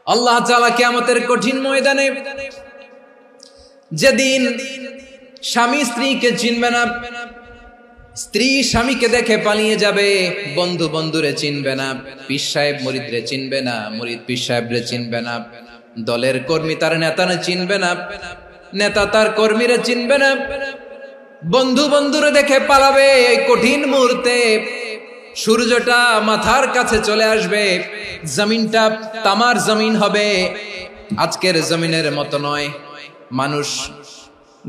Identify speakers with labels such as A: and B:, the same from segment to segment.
A: আল্লাহ তাআলা কিয়ামতের কঠিন ময়দানে যেদিন স্বামী স্ত্রীকে চিনবে না, স্ত্রী স্বামীকে দেখে পালিয়ে যাবে, বন্ধু বন্ধুরে চিনবে না, পীর সাহেব মুরিদরে চিনবে না, মুরিদ পীর সাহেবরে চিনবে না, দলের কর্মী তার নেতারে চিনবে না, নেতা তার কর্মীরে চিনবে না, বন্ধু বন্ধুরে দেখে পালাবে। এই কঠিন মুহূর্তে সূর্যটা মাথার কাছে চলে আসবে, জমিনটা তামার জমিন হবে, আজকের জমিনের মতো নয়। মানুষ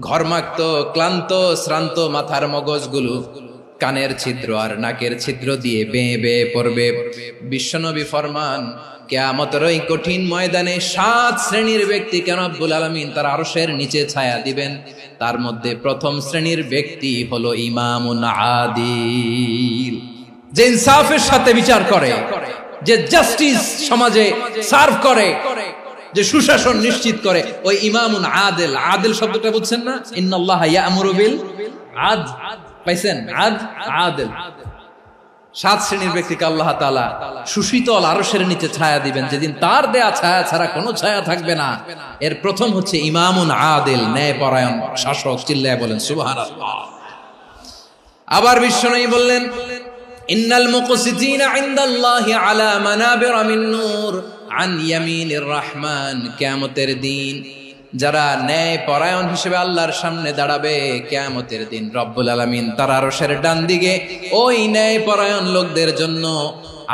A: ঘর্মাক্ত, ক্লান্ত, শ্রান্ত মাথার মগজগুলো কানের ছিদ্র আর নাকের ছিদ্র দিয়ে বেয়ে বেয়ে পড়বে। বিশ্বনবী ফরমান, কিয়ামতের ওই কঠিন ময়দানে 7 শ্রেণীর ব্যক্তিকে রব্বুল আলামিন তার আরশের নিচে ছায়া দিবেন। তার মধ্যে প্রথম শ্রেণীর ব্যক্তি হলো ইমামুন আদিল, যে ইনসাফের সাথে বিচার করে, যে জাস্টিস সমাজে সার্ভ করে, যে সুশাসন নিশ্চিত করে, ওই ইমামুন আদিল। আদিল শব্দটা বুঝছেন না? ইন্নাল্লাহা ইয়া'মুরু বিল আদল, পাইছেন? আদিল। 7 শ্রেণীর ব্যক্তিকে আল্লাহ তাআলা সুশীতল আরশের নিচে ছায়া দিবেন, যেদিন তার দেয়া ছায়া ছাড়া কোনো ছায়া থাকবে না। এর প্রথম হচ্ছে ইমামুন আদিল, ন্যায়পরায়ণ শাসক। চিল্লায় বলেন সুবহানাল্লাহ। আবার বিশ্বনবী বললেন, ইন্নাল মুকসিতিনা ইনদাল্লাহি আলা মানাবিরা মিন নূর আন ইয়ামিনির রহমান। কিয়ামতের দিন যারা ন্যায় পরায়ণ হিসেবে আল্লাহর সামনে দাঁড়াবে, কিয়ামতের দিন রব্বুল আলামিন তার আরশের ডান দিকে ওই ন্যায় পরায়ণ লোকদের জন্য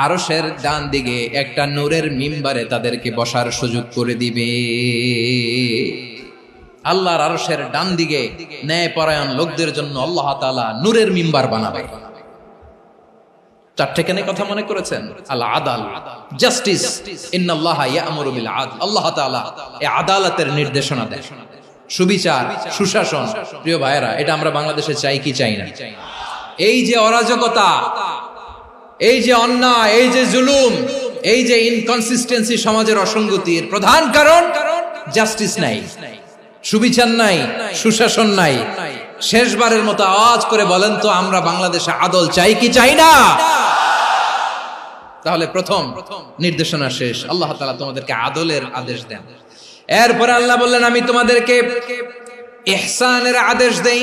A: আরশের ডান দিকে একটা নূরের মিম্বারে তাদেরকে বসার সুযোগ করে দিবে। আল্লাহর আরশের ডান দিকে ন্যায় পরায়ণ লোকদের জন্য আল্লাহ তাআলা নূরের মিম্বার বানাবে। 4টে কেন কথা মনে করেছেন? আল আদাল, জাস্টিস। ইন্নাল্লাহা ইয়া'মুরু বিল আদল। আল্লাহ তাআলা এই আদালতের নির্দেশনা দেন, সুবিচার, সুশাসন। প্রিয় ভাইয়েরা, এটা আমরা বাংলাদেশে চাই কি চাই না? এই যে অরাজকতা, এই যে অন্যায়, এই যে জুলুম, এই যে ইনকনসিস্টেন্সি সমাজের অসঙ্গতির প্রধান কারণ জাস্টিস নাই, সুবিচার নাই, সুশাসন নাই। শেষবারের মতো আওয়াজ করে বলেন তো, আমরা বাংলাদেশে আদল চাই কি চাই না? তাহলে প্রথম নির্দেশনা শেষ। আল্লাহ তাআলা তোমাদেরকে আদলের আদেশ দেন। এরপরে আল্লাহ বললেন, আমি তোমাদেরকে ইহসানের আদেশ দেই।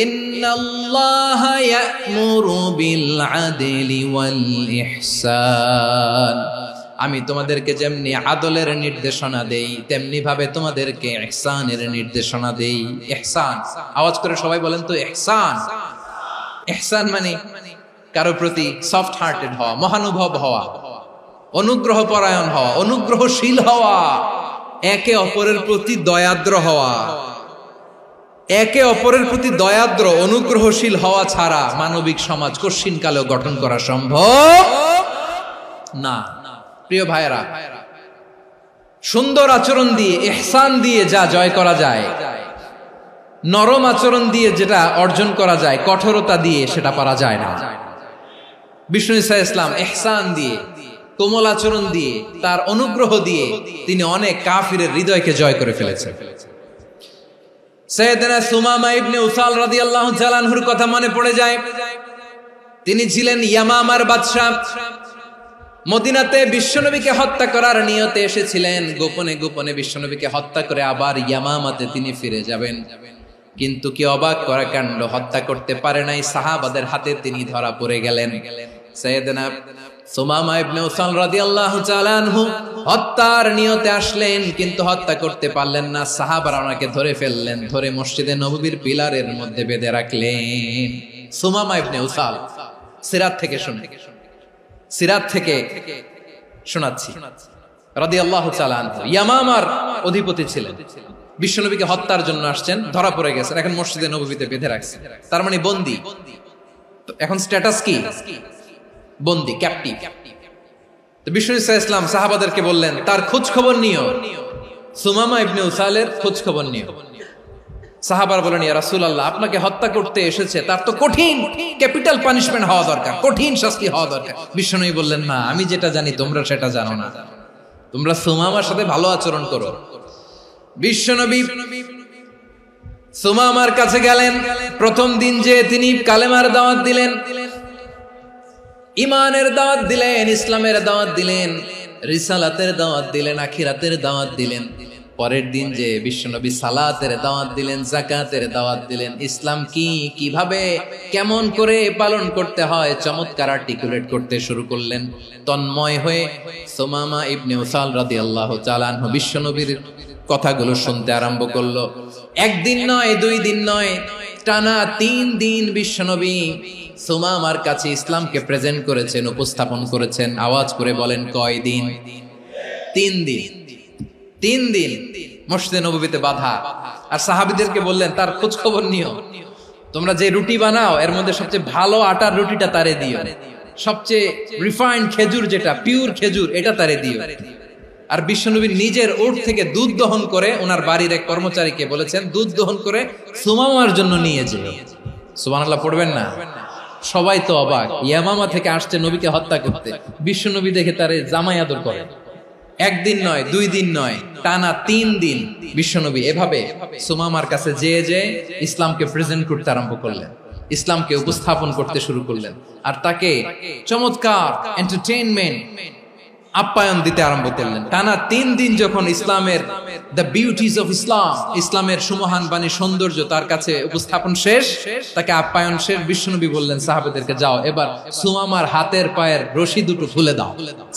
A: ইন্নাল্লাহা ইয়া'মুরু বিল আদলি ওয়াল ইহসান। আমি তোমাদেরকে যেমনি আদলের নির্দেশনা দেই, তেমনি ভাবে তোমাদেরকে ইহসানের নির্দেশনা দেই। ইহসান, আওয়াজ করে সবাই বলেন তো ইহসান। ইহসান মানে কারো প্রতি সফট হার্টেড হওয়া, মহানুভব হওয়া, অনুগ্রহ পরায়ণ হওয়া, অনুগ্রহশীল হওয়া, একে অপরের প্রতি দয়াদ্র হওয়া। একে অপরের প্রতি দয়াদ্র, অনুগ্রহশীল হওয়া ছাড়া মানবিক সমাজ কশিনকালেও গঠন করা সম্ভব না। প্রিয় ভাইয়েরা, সুন্দর আচরণ দিয়ে, ইহসান দিয়ে যা জয় করা যায়, নরম আচরণ দিয়ে যেটা অর্জন করা যায়, কঠোরতা দিয়ে সেটা পারা যায় না। বিষ্ণু ঈসা ইসলাম ইহসান দিয়ে, কোমল আচরণ দিয়ে, তার অনুগ্রহ দিয়ে তিনি অনেক কাফিরের হৃদয়কে জয় করে ফেলেছেন। সাইয়েদনা সুমামা ইবনে উসাল রাদিয়াল্লাহু তাআলা আনহুর কথা মনে পড়ে যায়। তিনি ছিলেন ইয়ামামার বাদশা। মদিনাতে বিশ্বনবীকে হত্যা করার নিয়তে এসেছিলেন। গোপনে গোপনে বিশ্বনবীকে হত্যা করে আবার ইয়ামামাতে তিনি ফিরে যাবেন। কিন্তু কি অবাক করা কাণ্ড, হত্যা করতে পারে নাই, সাহাবাদের হাতে তিনি ধরা পড়ে গেলেন। সাইয়েদনা সুমামা ইবনে উসাল রাদিয়াল্লাহু তাআলা আনহু হত্যার নিয়তে আসলেন, কিন্তু হত্যা করতে পারলেন না। সাহাবারা ওনাকে ধরে ফেললেন, ধরে মসজিদে নববীর পিলারের মধ্যে বেঁধে রাখলেন। সুমামা ইবনে উসাল, সিরাত থেকে শুনে, সিরাত থেকে শোনাচ্ছি, রাদিয়াল্লাহু তাআলা আনহু ইয়ামামার অধিপতি ছিলেন। বিশ্বনবীকে হত্যার জন্য আসছেন, ধরা পড়ে গেছেন, এখন মসজিদে নববীতে বেঁধে রাখছেন। তার মানে বন্দী। এখন স্ট্যাটাস কি? বন্দী, ক্যাপটিভ। তো বিষ্ণু ঈসা ইসলাম সাহাবাদেরকে বললেন, তার খোঁজ খবর নিও, সুমামা ইবনে উসালের খোঁজ খবর নিও। সাহাবার বলেন, ইয়া রাসূলুল্লাহ, আপনাকে হত্যা করতে এসেছে, তার তো কঠিন ক্যাপিটাল পানিশমেন্ট হওয়া দরকার, কঠিন শাস্তি হওয়া দরকার। বিশ্বনবী বললেন, না, আমি যেটা জানি তোমরা সেটা জানো না, তোমরা সুমামার সাথে ভালো আচরণ করো। বিশ্বনবী সুমামার কাছে গেলেন। প্রথম দিন যে তিনি কালেমার দাওয়াত দিলেন, ইমানের দাওয়াত দিলেন, ইসলামের দাওয়াত দিলেন, রিসালাতের দাওয়াত দিলেন, আখিরাতের দাওয়াত দিলেন। পরের দিন যে বিশ্বনবী সালাতের দাওয়াত দিলেন, যাকাতের দাওয়াত দিলেন, ইসলাম কি, কিভাবে, কেমন করে পালন করতে হয় চমৎকার আর্টিকুলেট করতে শুরু করলেন। তন্ময় হয়ে সুমামা ইবনে উসাল রাদিয়াল্লাহু তাআলা আনহু বিশ্বনবীর কথাগুলো শুনতে আরম্ভ করলো। একদিন নয়, 2 দিন নয়, টানা 3 দিন বিশ্বনবী সুমামার কাছে ইসলামকে প্রেজেন্ট করেছেন, উপস্থাপন করেছেন। আওয়াজ করে বলেন, কয় দিন? 3 দিন। 3 দিন মসজিদে নববীতে বাধা। আর সাহাবীদেরকে বললেন, তার খোঁজ খবর নিও, তোমরা যে রুটি বানাও এর মধ্যে সবচেয়ে ভালো আটার রুটিটা তারে দিও, সবচেয়ে রিফাইন্ড খেজুর, যেটা পিওর খেজুর, এটা তারে দিও। আর বিশ্বনবী নিজের উট থেকে দুধ দহন করে ওনার বাড়ির এক কর্মচারীকে বলেছেন, দুধ দহন করে সুমামার জন্য নিয়ে যেও। সুবহানাল্লাহ পড়বেন না? সবাই তো অবাক, ইয়ামামা থেকে আসছে নবীকে হত্যা করতে, বিশ্বনবী দেখে তারে জামাই আদর করে। একদিন নয়, 2 দিন নয়, টানা 3 দিন বিশ্বনবী এভাবে সুমামার কাছে যেয়ে ইসলামকে প্রেজেন্ট করতে আরম্ভ করলেন, ইসলামকে উপস্থাপন করতে শুরু করলেন। আর তাকে চমৎকার এন্টারটেইনমেন্ট, আপ্যায়ন দিতে আরম্ভ করলেন। টানা 3 দিন যখন ইসলামের দ্য বিউটিজ অফ ইসলাম, ইসলামের সুমহান বাণী, সৌন্দর্য তার কাছে উপস্থাপন শেষ, তাকে আপ্যায়ন শেষ, বিশ্বনবী বললেন সাহাবাদেরকে, যাও এবার সুমামার হাতের পায়ের রশি দুটো খুলে দাও।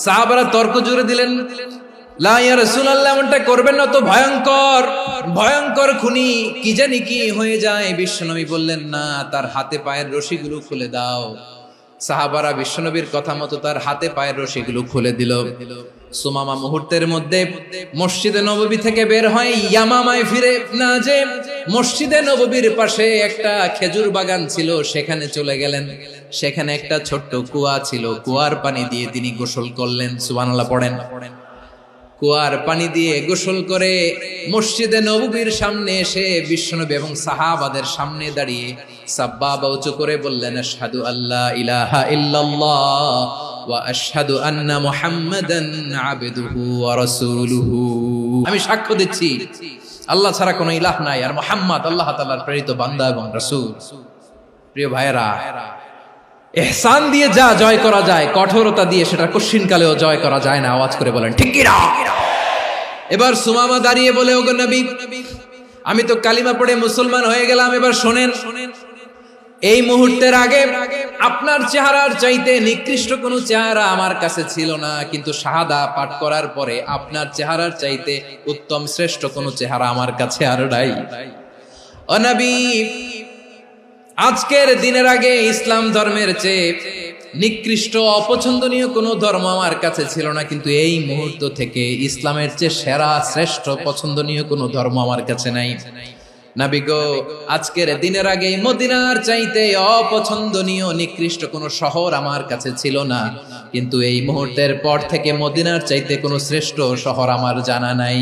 A: সাহাবারা তর্ক জুড়ে দিলেন, লা ইয়া রাসূলুল্লাহ, এমনটা করবেন না, তো ভয়ঙ্কর ভয়ঙ্কর খুনি, কি জানি কি হয়ে যায়। বিশ্বনবী বললেন, না, তার হাতে পায়ের রশিগুলো খুলে দাও। সাহাবারা বিশ্বনবীর কথা মতো তার হাতে পায়ের রশিগুলো খুলে দিল। সুমামা মুহূর্তের মধ্যে মসজিদে নববী থেকে বের হয়, ইয়ামামায় ফিরে না যে মসজিদে নববীর পাশে একটা খেজুর বাগান ছিল, সেখানে চলে গেলেন। সেখানে একটা ছোট্ট কুয়া ছিল, কুয়ার পানি দিয়ে তিনি গোসল করলেন। সুবহানাল্লাহ পড়েন। কুয়ার পানি দিয়ে গোসল করে মসজিদে নববীর সামনে এসে বিশ্বনবী এবং সাহাবাদের সামনে দাঁড়িয়ে সাব্বাবা উঁচু করে বললেন, আশহাদু আল্লা ইলাহা ইল্লাল্লাহ ওয়া আশহাদু আন্না মুহাম্মাদান আবদুহু ওয়া রাসূলুহু। আমি সাক্ষ্য দিচ্ছি আল্লাহ ছাড়া কোনো ইলাহ নাই, আর মুহাম্মদ আল্লাহ তাআলার প্রেরিত বান্দা এবং রাসূল। প্রিয় ভাইয়েরা, ইহসান দিয়ে যা জয় করা যায়, কঠোরতা দিয়ে সেটা কঠিনকালেও জয় করা যায় না। আওয়াজ করে বলেন, ঠিক কি না? এবার সুমামা দাঁড়িয়ে বলে, ওগো নবী, আমি তো কালিমা পড়ে মুসলমান হয়ে গেলাম, এবার শোনেন, এই মুহূর্তের আগে আপনার চেহারার চাইতে নিকৃষ্ট কোনো চেহারা আমার কাছে ছিল না, কিন্তু শাহাদা পাঠ করার পরে আপনার চেহারার চাইতে উত্তম শ্রেষ্ঠ কোনো চেহারা আমার কাছে আর নাই। ও নবী, আজকের দিনের আগে ইসলাম ধর্মের চেয়ে নিকৃষ্ট অপছন্দনীয় কোনো ধর্ম আমার কাছে ছিল না, কিন্তু এই মুহূর্ত থেকে ইসলামের চেয়ে সেরা শ্রেষ্ঠ পছন্দনীয় কোনো ধর্ম আমার কাছে নাই। নবী গো, আজকের দিনের আগে মদিনার চাইতে অপছন্দনীয় নিকৃষ্ট কোনো শহর আমার কাছে ছিল না, কিন্তু এই মুহূর্তের পর থেকে মদিনার চাইতে কোনো শ্রেষ্ঠ শহর আমার জানা নাই।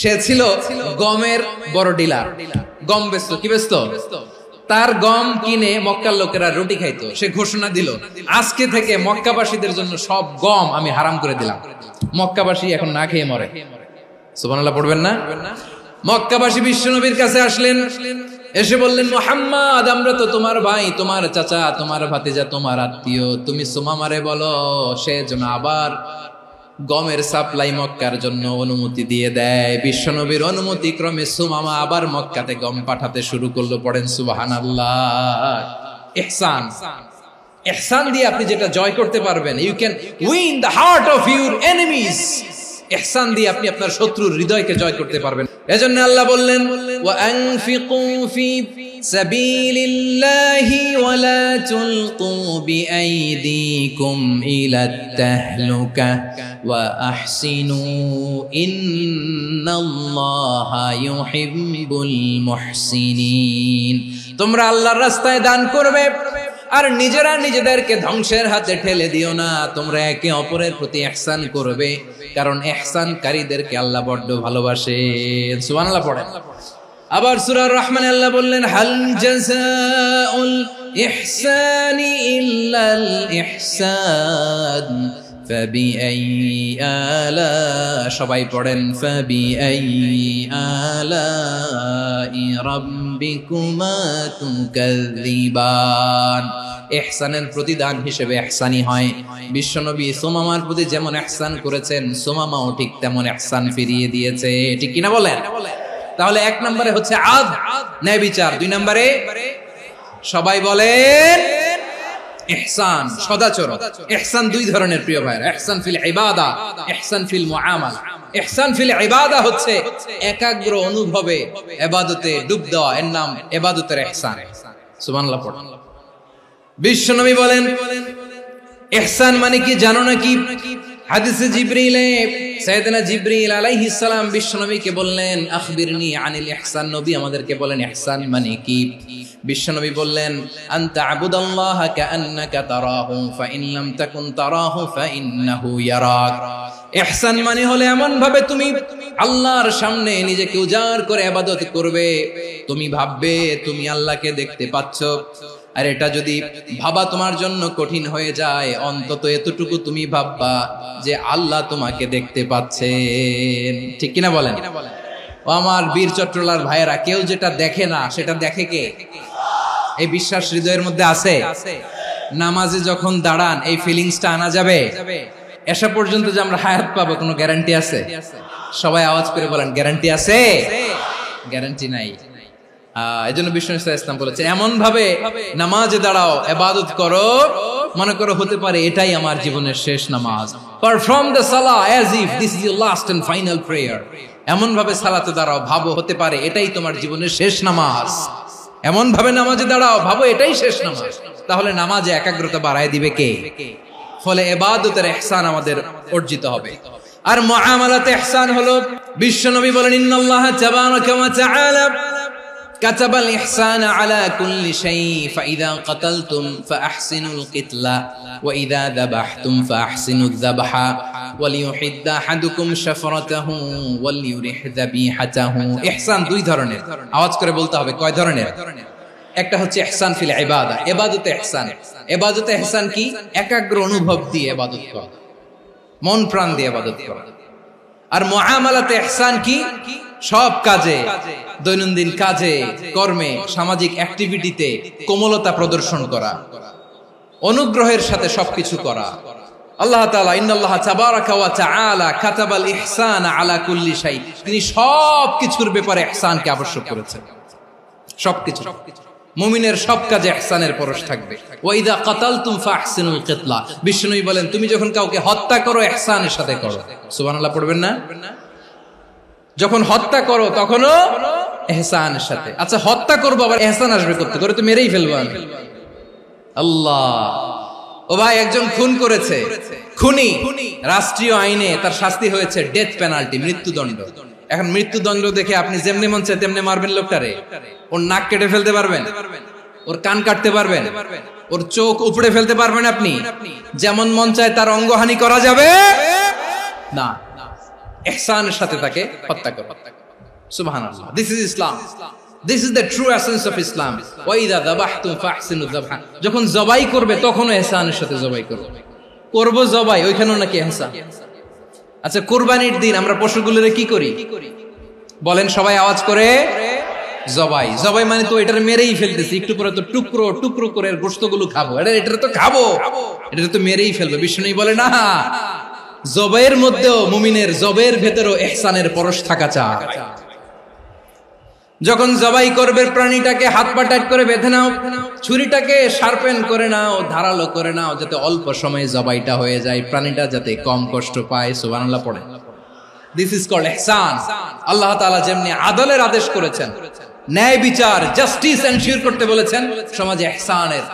A: সে ছিল গমের বড় ডিলার, গম বেচতো। কি বেচতো? তার গম কিনে মক্কার লোকেরা রুটি খাইতো। সে ঘোষণা দিল, আজকে থেকে মক্কাবাসীদের জন্য সব গম আমি হারাম করে দিলাম, মক্কাবাসী এখন না খেয়ে মরে। সুবহানাল্লাহ পড়বেন না? মক্কাবাসী বিশ্বনবীর কাছে আসলেন, এসে বললেন, মুহাম্মদ, আমরা তো তোমার ভাই, তোমার চাচা, তোমার ভাতিজা, তোমার আত্মীয়, তুমি সুমামারে বলো সে যেন আবার গমের সাপ্লাই মক্কার জন্য অনুমতি দিয়ে দেয়। বিশ্বনবীর অনুমতি ক্রমে সুমামা আবার মক্কাতে গম পাঠাতে শুরু করলো। পড়েন সুবহানাল্লাহ। ইহসান, ইহসান দিয়ে আপনি যেটা জয় করতে পারবেন, you can win the heart of your enemies. ইহসান দিয়ে আপনি আপনার শত্রুর হৃদয়কে জয় করতে পারবেন। এজন্য আল্লাহ বললেন, ওয়া আনফিকু ফি সাবিলিল্লাহি ওয়া লা তুলকু বিআইদিকুম ইলাত তাহলুকা ওয়া আহসিনু ইন্নাল্লাহা ইউহিব্বুল মুহসিনিন। তোমরা আল্লাহর রাস্তায় দান করবে আর নিজেরা নিজেদেরকে ধ্বংসের হাতে ঠেলে দিও না। তোমরা একে অপরের প্রতি ইহসান করবে, কারণ ইহসানকারীদেরকে আল্লাহ বড্ড ভালোবাসেন। সুবহানাল্লাহ পড়েন। আবার সূরা রহমানে আল্লাহ বললেন, হাল জাযাউল ইহসানি ইল্লাল ইহসান ফাবিআইয়ি আলা, সবাই পড়েন, ফাবিআইয়ি আলাই রাব্বিকুমা তুকাযযিবান। ইহসানের প্রতিদান হিসেবে ইহসানি হয়। বিশ্বনবী সুমামার প্রতি যেমন ইহসান করেছেন, সুমামাও ঠিক তেমন ইহসান ফিরিয়ে দিয়েছে। ঠিক কিনা বলেন? তাহলে 1 নম্বরে হচ্ছে আদ, ন্যায় বিচার। 2 নম্বরে সবাই বলেন ইহসান, সদাচরণ। ইহসান 2 ধরনের প্রিয় ভাইরা, ইহসান ফিল ইবাদা, ইহসান ফিল মুআমালা। ইহসান ফিল ইবাদা হচ্ছে একাগ্র অনুভবে ইবাদতে ডুব দেওয়া, এর নাম ইবাদতের ইহসান। সুবহানাল্লাহ পড়ুন। বিশ্বনবী বলেন ইহসান মানে কি জানো নাকি? হাদিসে জিবরিলে সাইয়েদনা জিবরিল আলাইহিস সালাম বিশ্বনবীকে বললেন আখবিরনি আনিল ইহসান। নবী আমাদেরকে বলেন ইহসান মানে কি? বিশ্বনবী বললেন আনতা আবুদাল্লাহা কাআন্নাকা তারাহু ফাইন লাম তাকুন তারাহু ফাইন্নাহু ইয়ারাক। ইহসান মানে হলো এমন ভাবে তুমি আল্লাহর সামনে নিজেকে উজাড় করে ইবাদত করবে, তুমি ভাববে তুমি আল্লাহকে দেখতে পাচ্ছ। আর এটা যদি ভাবা তোমার জন্য কঠিন হয়ে যায়, অন্তত এতটুকু তুমি ভাববা যে আল্লাহ তোমাকে দেখতে পাচ্ছেন। ঠিক কিনা বলেন? ও আমার বীর চট্টলার ভাইয়েরা, কেউ যেটা দেখে না সেটা দেখে কে? এই বিশ্বাস হৃদয়ের মধ্যে আছে? নামাজে যখন দাঁড়ান এই ফিলিংসটা আনা যাবে? এসা পর্যন্ত যে আমরা হায়াত পাবো কোনো গ্যারান্টি আছে? সবাই আওয়াজ করে বলেন গ্যারান্টি আছে? গ্যারান্টি নাই। এজন্য বিষ্ণু ইসলাম বলেছে এমন ভাবে নামাজে দাঁড়াও, ইবাদত করো, মনে করো হতে পারে এটাই আমার জীবনের শেষ নামাজ। পারফর্ম দ্য সালাহ as if this is your last and final prayer. এমন ভাবে সালাতে দাঁড়াও, ভাবো হতে পারে এটাই তোমার জীবনের শেষ নামাজ। এমন ভাবে নামাজে দাঁড়াও, ভাবো এটাই শেষ নামাজ। তাহলে নামাজে একাগ্রতা বাড়ায় দিবে কে? ফলে ইবাদতের ইহসান আমাদের অর্জিত হবে। আর মুআমালাতে ইহসান হলো, বিশ্বনবী বলেন ইন্নাল্লাহা তাবারাকা ওয়া তাআলা كتب الإحسان على كل شيء فإذا قتلتم فأحسنوا القتلة وإذا ذبحتم فأحسنوا الذبح وليحد أحدكم شفرته وليرح ذبيحته। ইহসান 2 ধরনের, আওয়াজ করে বলতে হবে কয় ধরনের? একটা হচ্ছে ইহসান ফিল ইবাদা, ইবাদতে ইহসান। ইবাদতে ইহসান কি? একাগ্র অনুভব দিয়ে ইবাদত করা, মন প্রাণ দিয়ে ইবাদত করা। আর মুআমালাতে ইহসান কি? সব কাজে, দৈনন্দিন কাজে, কর্মে, সামাজিক অ্যাক্টিভিটিতে কোমলতা প্রদর্শন করা, অনুগ্রহের সাথে সবকিছু করা। আল্লাহ তাআলা ইন্নাল্লাহা তাবারাকা ওয়া তাআলা কাতাবাল ইহসান আলা কুল্লি শাই, তিনি সবকিছুর ব্যাপারে ইহসানকে আবশ্যক করেছেন। সবকিছু, মুমিনের সব কাজে ইহসানের পরশ থাকবে। ওয়া ইযা কাতালতুম ফাহসিনুল কিতলা, বিষ্ণুই বলেন তুমি যখন কাউকে হত্যা করো ইহসানের সাথে করো। সুবহানাল্লাহ পড়বেন না? যখন হত্যা করো তখনও ইহসানের সাথে। আচ্ছা হত্যা করবো আবার ইহসান আসবে করতে করে, তো মেরেই ফেলবো আমি। আল্লাহ, ও ভাই একজন খুন করেছে, খুনি, রাষ্ট্রীয় আইনে তার শাস্তি হয়েছে ডেথ পেনাল্টি, মৃত্যুদণ্ড। এখন মৃত্যুদণ্ড দেখে আপনি যেমনি মন চায় তেমনি মারবেন লোকটারে? ওর নাক কেটে ফেলতে পারবেন? ওর কান কাটতে পারবেন? ওর চোখ উপড়ে ফেলতে পারবেন আপনি? যেমন মন চায় তার অঙ্গহানি করা যাবে না। ইহসানের সাথে তাকে হত্যা করো। সুবহানাল্লাহ, this is Islam, this is the true essence of Islam. ওয়া ইযা যাবাহতুম ফাহসিনু যাবহা, যখন জবাই করবে তখনও ইহসানের সাথে জবাই করো। করব জবাই, ওইখানেও নাকি ইহসান। আচ্ছা কুরবানির দিন আমরা পশুগুলোরে কি করি বলেন সবাই আওয়াজ করে? জবাই। জবাই মানে তো এটার মেরেই ফেলতেছি, একটু পরে তো টুকরো টুকরো করে গোশতগুলো খাবো, এটা তো খাবো, এটা তো মেরেই ফেলবো। বিষ্ণু বলে না, জবাইয়ের মধ্যেও মুমিনের জবের ভেতরেও ইহসানের পরশ থাকা চাই। যখন জবাই করবে প্রাণীটাকে হাত পা টাইট করে বেঁধে নাও, ছুরিটাকে শার্পেন করে নাও, ধারালো করে নাও, যাতে অল্প সময়ে জবাইটা হয়ে যায়, প্রাণীটা যাতে কম কষ্ট পায়। সুবহানাল্লাহ পড়ে। দিস ইজ কল্ড ইহসান। আল্লাহ তাআলা যেমনি আদলের আদেশ করেছেন, ন্যায় বিচার, জাস্টিস এনশিওর করতে বলেছেন, সমাজে ইহসানের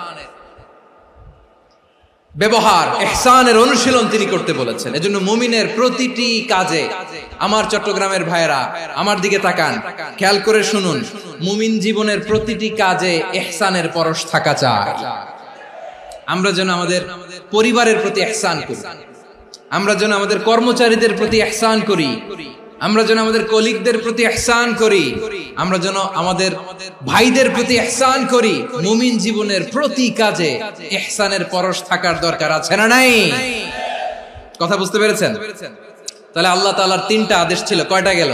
A: ব্যবহার, ইহসানের অনুশীলন তিনি করতে বলেছেন। এজন্য মুমিনের প্রতিটি কাজে, আমার চট্টগ্রামের ভাইয়েরা আমার দিকে তাকান, খেয়াল করে শুনুন, মুমিন জীবনের প্রতিটি কাজে ইহসানের পরশ থাকা চাই। আমরা যেন আমাদের পরিবারের প্রতি ইহসান করি, আমরা যেন আমাদের কর্মচারীদের প্রতি ইহসান করি, আমরা যেন আমাদের কলিগদের প্রতি ইহসান করি, আমরা যেন আমাদের ভাইদের প্রতি ইহসান করি। মুমিন জীবনের প্রতি কাজে ইহসানের পরশ থাকার দরকার আছে না নাই? কথা বুঝতে পেরেছেন? তাহলে আল্লাহ তাআলার 3টা আদেশ ছিল, কয়টা গেল?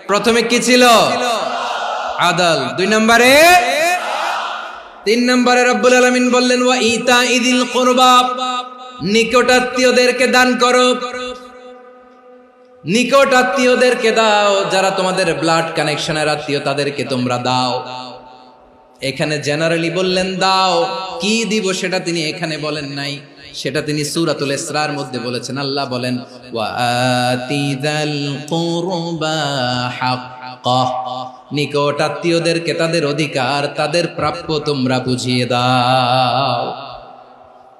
A: প্রথমে কি ছিল? আদল। 2 নম্বরে তিন নম্বরে রব্বুল আলামিন বললেন ওয়া ইতাইদিল কুরবা, নিকটাত্মীয়দেরকে দান করো। নিকট আত্মীয়দেরকে দাও, যারা তোমাদের ব্লাড কানেকশনের আত্মীয় তাদেরকে তোমরা দাও। এখানে জেনারেলি বললেন দাও, কি দিব সেটা তিনি এখানে বলেন নাই, সেটা তিনি সূরাতুল ইসরার মধ্যে বলেছেন। আল্লাহ বলেন ওয়া আতিযাল কুরবা হাক্কাহ, নিকট আত্মীয়দেরকে তাদের অধিকার, তাদের প্রাপ্য তোমরা বুঝিয়ে দাও।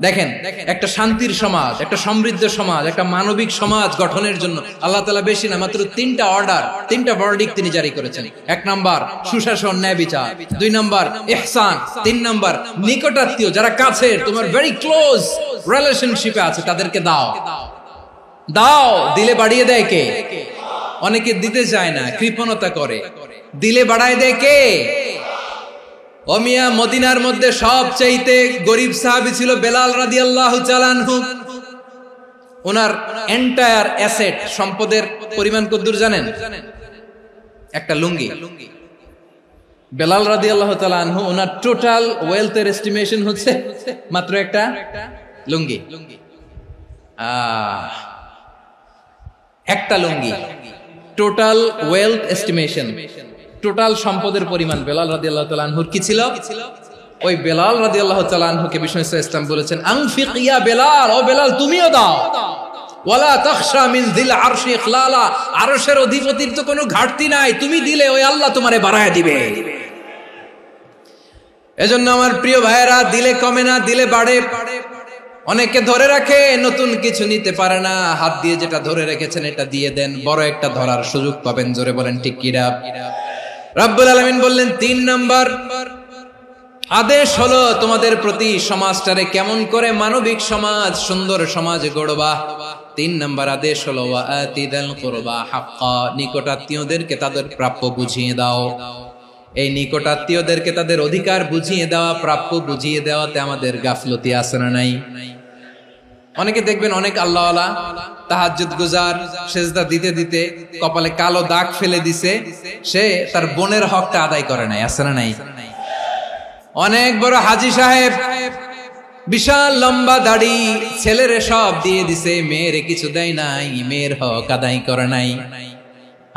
A: দেখেন, একটা শান্তির সমাজ, একটা সমৃদ্ধ সমাজ, একটা মানবিক সমাজ গঠনের জন্য আল্লাহ তাআলা বেশি না মাত্র তিনটা অর্ডার, তিনটা ভার্ডিক্ট তিনি জারি করেছেন। এক নাম্বার সুশাসন, ন্যায় বিচার। দুই নাম্বার ইহসান। তিন নাম্বার নিকটাত্মীয়, যারা কাছের, তোমার ভেরি ক্লোজ রিলেশনশিপে আছে, তাদেরকে দাও। দাও, দিলে বাড়িয়ে দেয় কে? অনেকে দিতে চায় না, কৃপণতা করে। দিলে বাড়ায় দেয় কে? ও মিয়া, মদিনার মধ্যে সবচাইতে গরিব সাহাবী ছিল বেলাল রাদিয়াল্লাহু তাআলা আনহু। ওনার এন্টায়ার অ্যাসেট, সম্পদের পরিমাণ কতদূর জানেন? একটা লুঙ্গি। বেলাল রাদিয়াল্লাহু তাআলা আনহু, ওনার টোটাল ওয়েলথের এস্টিমেশন হচ্ছে মাত্র একটা লুঙ্গি। একটা লুঙ্গি, টোটাল ওয়েলথ এস্টিমেশন, টোটাল সম্পদের পরিমাণ বেলাল রাদিয়াল্লাহু তাআলা আনহুর কি ছিল? ওই বেলাল রাদিয়াল্লাহু তাআলা আনহুকে বিষ্ণু ইসলাম বলেছেন আনফিক ইয়া বেলাল, ও বেলাল তুমিও দাও। ওয়ালা তাখশা মিন যিল আরশি ইখলালা, আরশের অধিপতির তো কোনো ঘাটতি নাই, তুমি দিলে ওই আল্লাহ তোমারে বাড়ায় দিবে। এজন্য আমার প্রিয় ভাইয়েরা, দিলে কমে না, দিলে বাড়ে। অনেকে ধরে রাখে, নতুন কিছু নিতে পারে না, হাত দিয়ে যেটা ধরে রেখেছেন এটা দিয়ে দেন, বড় একটা ধরার সুযোগ পাবেন। জোরে বলেন ঠিক কিনা? রব্বুল আলামিন বললেন ৩ নাম্বার আদেশ হলো তোমাদের প্রতি সমাজটারে কেমন করে মানবিক সমাজ, সুন্দর সমাজ গড়বা। ৩ নাম্বার আদেশ হলো ওয়া আতিদাল কুরবা হাক্কা, নিকটাত্মীয়দেরকে তাদের প্রাপ্য বুঝিয়ে দাও। এই নিকটাত্মীয়দেরকে তাদের অধিকার বুঝিয়ে দেওয়া, প্রাপ্য বুঝিয়ে দেওয়াতে আমাদের গাফলতি আছে না নাই? অনেকে দেখবেন অনেক আল্লাহওয়ালা, তাহাজ্জুদ গুজার, সেজদা দিতে দিতে কপালে কালো দাগ ফেলে দিছে, সে তার বোনের হকটা আদায় করে নাই, আছে না নাই? অনেক বড় হাজী সাহেব, বিশাল লম্বা দাড়ি, ছেলেরে সব দিয়ে দিছে, মেয়েরে কিছু দেয় নাই, মেয়ের হক আদায় করে নাই,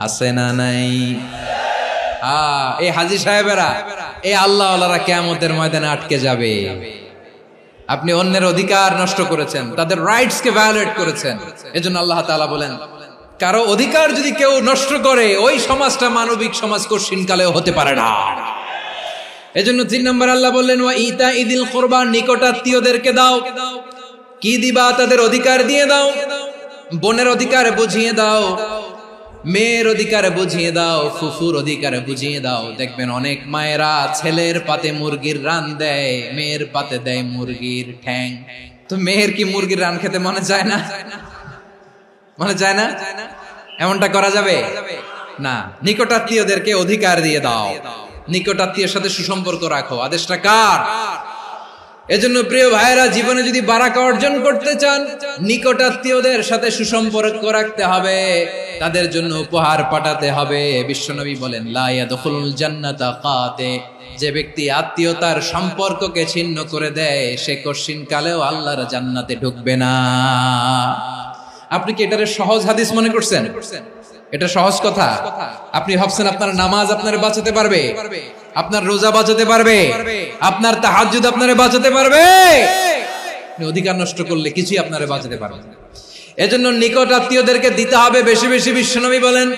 A: আছে না নাই? এই হাজী সাহেবেরা, এই আল্লাহওয়ালারা কিয়ামতের ময়দানে আটকে যাবে। আপনি অন্যের অধিকার নষ্ট করেছেন, তাদের রাইটস কে ভায়োলেট করেছেন। এজন্য আল্লাহ তাআলা বলেন, কারো অধিকার যদি কেউ নষ্ট করে, ওই সমাজটা মানবিক সমাজ কঠিনকালেও হতে পারে না। এজন্য ৩ নম্বর আল্লাহ বললেন ওয়া ইতাইদিল কুরবা, নিকটাত্মীয়দেরকে দাও। কি দিবা? তাদের অধিকার দিয়ে দাও। বোনের অধিকার বুঝিয়ে দাও, মেয়ের অধিকার বুঝিয়ে দাও, ফুফুর অধিকার বুঝিয়ে দাও। দেখবেন অনেক মায়েরা ছেলের পাতে মুরগির রান দেয়, মেয়ের পাতে দেয় মুরগির ঠ্যাং। তো মেয়ের কি মুরগির রান খেতে মনে চায় না? মনে চায় না? এমনটা করা যাবে না। নিকটাত্মীয়দেরকে অধিকার দিয়ে দাও, নিকটাত্মীয়ের সাথে সুসম্পর্ক রাখো। আদেশটা কার? এজন্য প্রিয় ভাইয়েরা, জীবনে যদি বারাকা অর্জন করতে চান, নিকটাত্মীয়দের সাথে সুসম্পর্ক রাখতে হবে, তাদের জন্য উপহার পাঠাতে হবে। বিশ্বনবী বলেন লা ইয়াদখুলুল জান্নাতা কাতে, যে ব্যক্তি আত্মীয়তার সম্পর্ককে ছিন্ন করে দেয়, সে কঠিন কালেও আল্লাহর জান্নাতে ঢুকবে না। আপনি কি এটারে সহজ হাদিস মনে করছেন? এটা সহজ কথা। আপনি ভাবছেন আপনার নামাজ আপনারে বাঁচাতে পারবে, আপনার রোজা বাঁচাতে পারবে, আপনার তাহাজ্জুদ আপনারে বাঁচাতে পারবে? অধিকার নষ্ট করলে কিছুই আপনারে বাঁচাতে পারবে না। এজন্য নিকট আত্মীয়দেরকে দিতে হবে বেশি বেশি। বিশ্বনবী বলেন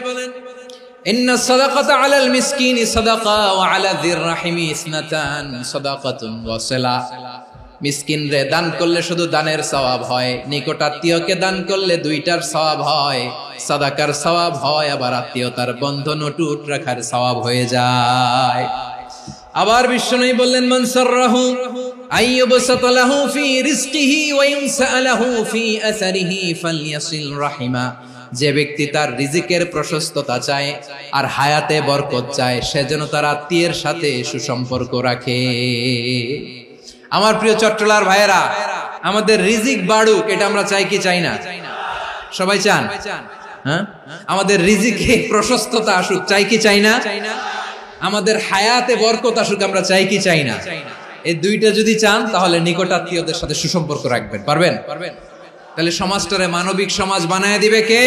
A: ইন্না সাদাকাতা আলাল মিসকিনি সাদাকা ওয়া আলা যির রাহিমি ইসনাতান সাদাকাতুন ওয়া সিলা। মিসকিন রে দান করলে শুধু দানের সওয়াব হয়, নিকট আত্মীয়কে দান করলে দুইটার সওয়াব হয়, সাদাকার সওয়াব হয়, আবার আত্মীয়তার বন্ধন অটুট রাখার সওয়াব হয়ে যায়। আবার বিশ্বনবী বললেন মান সাররাহু আইয়ুবসাতা লাহু ফি রিজকিহি ওয়া ইউনসা লাহু ফি আসারিহি ফালইয়াসিল রাহিমা। যে ব্যক্তি তার রিজিকের প্রশস্ততা চায় আর হায়াতে বরকত চায়, সে যেন তার আত্মীয়ের সাথে সুসম্পর্ক রাখে। আমার প্রিয় চট্টলার ভাইয়েরা, আমাদের রিজিক বাড়ুক, এটা আমরা চাই কি চাই না? সবাই চান? হ্যাঁ, আমাদের রিজিকে প্রশস্ততা আসুক, চাই কি চাই না? আমাদের হায়াতে বরকত আসুক, আমরা চাই কি চাই না? এই দুইটা যদি চান তাহলে নিকটাত্মীয়দের সাথে সুসম্পর্ক রাখবেন। পারবেন? তাহলে সমাজটারে মানবিক সমাজ বানায় দিবে কে?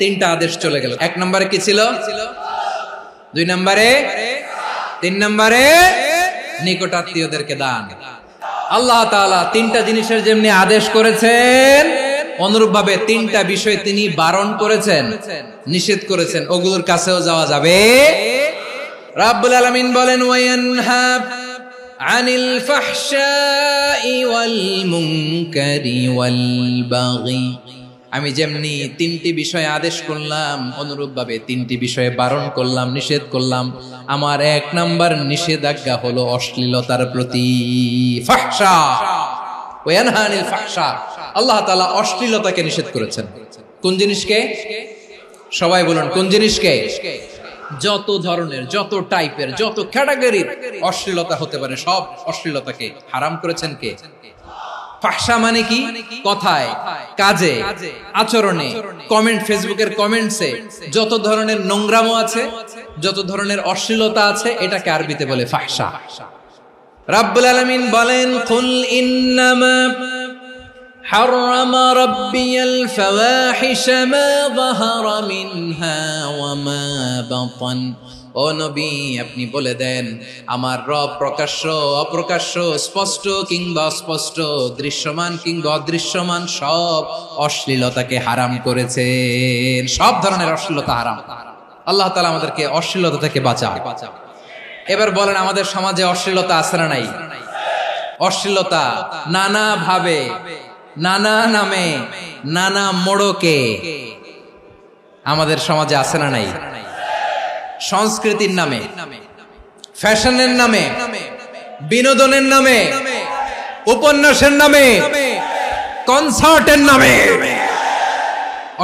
A: তিনটা আদেশ চলে গেল। 1 নম্বরে কি ছিল? 2 নম্বরে, 3 নম্বরে নিকটাত্মীয়দেরকে দান। আল্লাহ তাআলা তিনটা জিনিসের যেমনি আদেশ করেছেন, অনুরূপ ভাবে তিনটা বিষয় তিনি বারণ করেছেন, নিষেধ করেছেন, ওগুলোর কাছেও যাওয়া যাবে। রাব্বুল আলামিন বলেন, ওয়ায়ানহা আনিল ফাহশাই ওয়াল মুনকারি ওয়াল বাগি। আমি যেমনি তিনটি বিষয়ে আদেশ করলাম, অনুরূপ ভাবে তিনটি বিষয়ে বারণ করলাম, নিষেধ করলাম। আমার 1 নাম্বার নিষেধাজ্ঞা হলো অশ্লীলতার প্রতি। ফাহশা, ওয়ায়ানহা আনিল ফাহশা, আল্লাহ তাআলা অশ্লীলতাকে নিষেধ করেছেন। কোন জিনিসকে? সবাই বলুন, কোন জিনিসকে? যত ধরনের, যত টাইপের, যত ক্যাটাগরির অশ্লীলতা হতে পারে সব অশ্লীলতাকে হারাম করেছেন কে? ফাহশা মানে কি? কথায়, কাজে, আচরণে, কমেন্ট, ফেসবুকের কমেন্টসে যত ধরনের নোংরামো আছে, যত ধরনের অশ্লীলতা আছে, এটাকে আরবিতে বলে ফাহশা। রাব্বুল আলামিন বলেন, কুল ইন্নামা হারামা রাব্বিয়াল ফাওয়াহিশা মা যাহারা মিনহা ওয়া মা বাতান। ও নবী, আপনি বলে দেন, আমার রব প্রকাশ্য, অপ্রকাশ্য, স্পষ্ট কিংবা অস্পষ্ট, দৃশ্যমান কিংবা অদৃশ্যমান সব অশ্লীলতাকে হারাম করেছেন। সব ধরনের অশ্লীলতা হারাম। আল্লাহ তাআলা আমাদেরকে অশ্লীলতা থেকে বাঁচায়। এবার বলেন, আমাদের সমাজে অশ্লীলতা আছে না নাই? অশ্লীলতা নানা ভাবে, নানা নামে, নানা মোড়কে আমাদের সমাজে আছে না নাই? সংস্কৃতির নামে, ফ্যাশনের নামে, বিনোদনের নামে, উপন্যাসের নামে, কনসার্টের নামে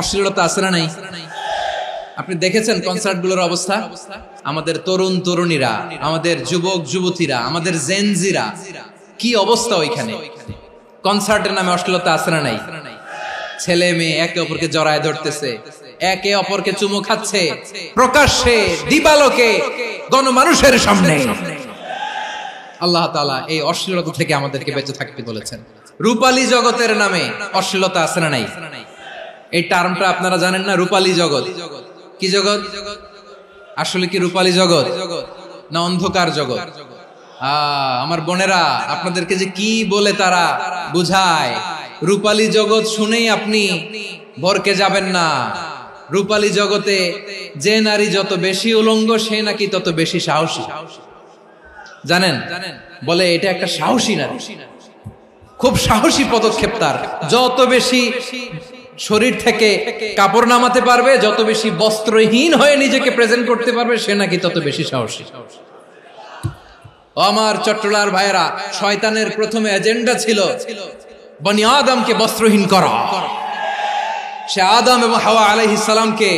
A: অশ্লীলতা আছে না নাই? আপনি দেখেছেন কনসার্টগুলোর অবস্থা? আমাদের তরুণ তরুণীরা, আমাদের যুবক যুবতীরা, আমাদের জেনজিরা, কি অবস্থা ওইখানে? কনসার্টের নামে অশ্লীলতা আছে না নাই? ছেলে মেয়ে একে অপরকে জড়ায় ধরতেছে, একে অপরকে চুমু খাচ্ছে, প্রকাশ্যে, দিবালোকে, গণমানুষের সামনে। আল্লাহ তাআলা এই অশ্লীলতা থেকে আমাদেরকে বেঁচে থাকতে বলেছেন। রূপালী জগতের নামে অশ্লীলতা আছে না নাই? এই টার্মটা আপনারা জানেন না? রূপালী জগৎ কি জগৎ? আসলে কি রূপালী জগৎ না অন্ধকার জগৎ? আমার বোনেরা, আপনাদেরকে যে কি বলে তারা বুঝায়, রূপালী জগৎ শুনেই আপনি ভরকে যাবেন না। রূপালী জগতে যে নারী যত বেশি উলঙ্গ, সে নাকি তত বেশি সাহসী। জানেন? বলে এটা একটা সাহসী নারী, খুব সাহসী পদক্ষেপ তার। যত বেশি শরীর থেকে কাপড় নামাতে পারবে, যত বেশি বস্ত্রহীন হয়ে নিজেকে প্রেজেন্ট করতে পারবে, সে নাকি তত বেশি সাহসী। আমার চট্টলার ভাইয়েরা, শয়তানের প্রথমে এজেন্ডা ছিল বনি আদমকে বস্ত্রহীন করা। সে আদম এবং হাওয়া আলাইহিস সালামকে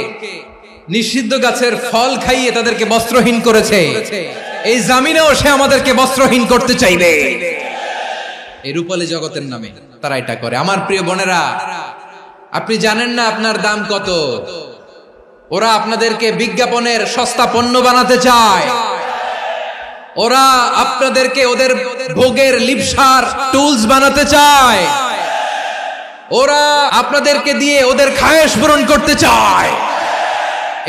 A: নিষিদ্ধ গাছের ফল খাইয়ে তাদেরকে বস্ত্রহীন করেছে। এই জামিনেও সে আমাদেরকে বস্ত্রহীন করতে চাইবে। এই রূপালী জগতের নামে তারা এটা করে। আমার প্রিয় বোনেরা, আপনি জানেন না আপনার দাম কত? ওরা আপনাদেরকে বিজ্ঞাপনের সস্তা পণ্য বানাতে চায়। ওরা আপনাদেরকে ওদের ভোগের লিপসার টুলস বানাতে চায়। ওরা আপনাদেরকে দিয়ে ওদের খায়েশ পূরণ করতে চায়।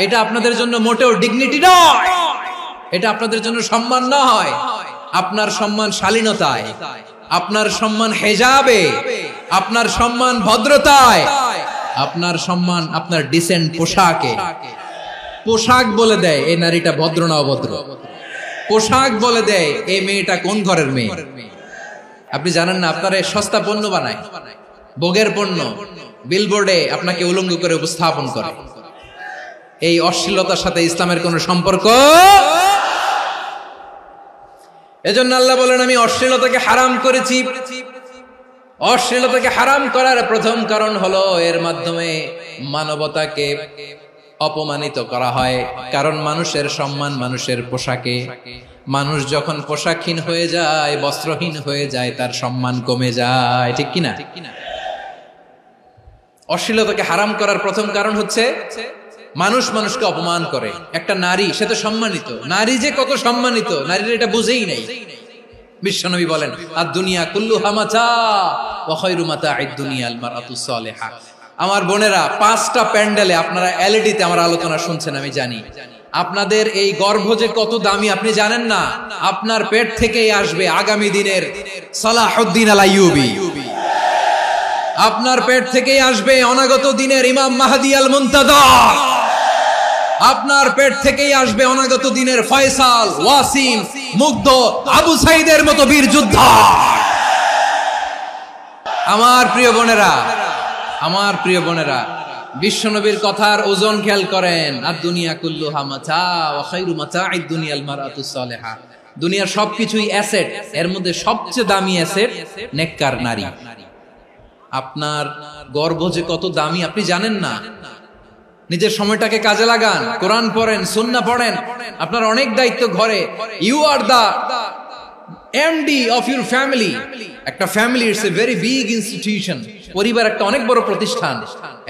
A: এটা আপনাদের জন্য মোটেও ডিগনিটি নয়, এটা আপনাদের জন্য সম্মান নয়। আপনার সম্মান শালীনতায়, আপনার সম্মান হেজাবে, আপনার সম্মান ভদ্রতায়, আপনার সম্মান আপনার ডিসেন্ট পোশাকে। পোশাক বলে দেয় এই নারীটা ভদ্র না অভদ্র। পোশাক বলে দেয় এই মেয়েটা কোন ঘরের মেয়ে। আপনি জানেন না, আপনারা সস্তা পণ্য বানায়, ভোগের পণ্য, বিলবোর্ডে আপনাকে উলঙ্গ করে উপস্থাপন করে। এই অশ্লীলতার সাথে ইসলামের কোনো সম্পর্ক। এজন্য আল্লাহ বলেন, আমি অশ্লীলতাকে হারাম করেছি। অশ্লীলতাকে হারাম করার প্রথম কারণ হলো এর মাধ্যমে মানবতাকে অপমানিত করা হয়। কারণ মানুষের সম্মান মানুষের পোশাকে। মানুষ যখন পোশাকহীন হয়ে যায়, বস্ত্রহীন হয়ে যায়, তার সম্মান কমে যায়। ঠিক কিনা? অশ্লীলতাকে হারাম করার প্রথম কারণ হচ্ছে মানুষ মানুষকে অপমান করে। একটা নারী, সে তো সম্মানিত, নারী যে কত সম্মানিত নারীরা এটা বুঝেই নাই। বিশ্বনবী বলেন আদ-দুনিয়া কুল্লুহা মাতা ওয়া খায়রু মাতা'আদ দুনিয়া আল মারআতুস সালিহা। আমার বোনেরা, 5টা প্যান্ডেলে আপনারা এলইডিতে আমার আলোচনা শুনছেন, আমি জানি। আপনাদের এই গর্ভ যে কত দামি আপনি জানেন না। আপনার পেট থেকেই আসবে আগামী দিনের সালাহুদ্দিন আল আইয়ুবী, আপনার পেট থেকেই আসবে অনাগত দিনের ইমাম মাহদী আল মুনতাযর, আপনার পেট থেকেই আসবে অনাগত দিনের ফয়সাল, ওয়াসিম, মুগ্ধ, আবু সাইদের মতো বীর যোদ্ধা। আমার প্রিয় বোনেরা, আমার প্রিয় বোনেরা, বিশ্বনবীর কথার ওজন খেয়াল করেন। আদ-দুনিয়া কুল্লুহা মাতা ওয়া খায়রু মাতা'আদ দুনিয়া আল মারআতুস সালিহা। দুনিয়ার সবকিছুই অ্যাসেট, এর মধ্যে সবচেয়ে দামি অ্যাসেট নেককার নারী। আপনার গর্ভ যে কত দামি আপনি জানেন না। নিজের সময়টাকে কাজে লাগান, কোরআন পড়েন, সুন্নাহ পড়েন। আপনার অনেক দায়িত্ব ঘরে। You are the MD of your family. একটা family it's a very big institution. পরিবার একটা অনেক বড় প্রতিষ্ঠান,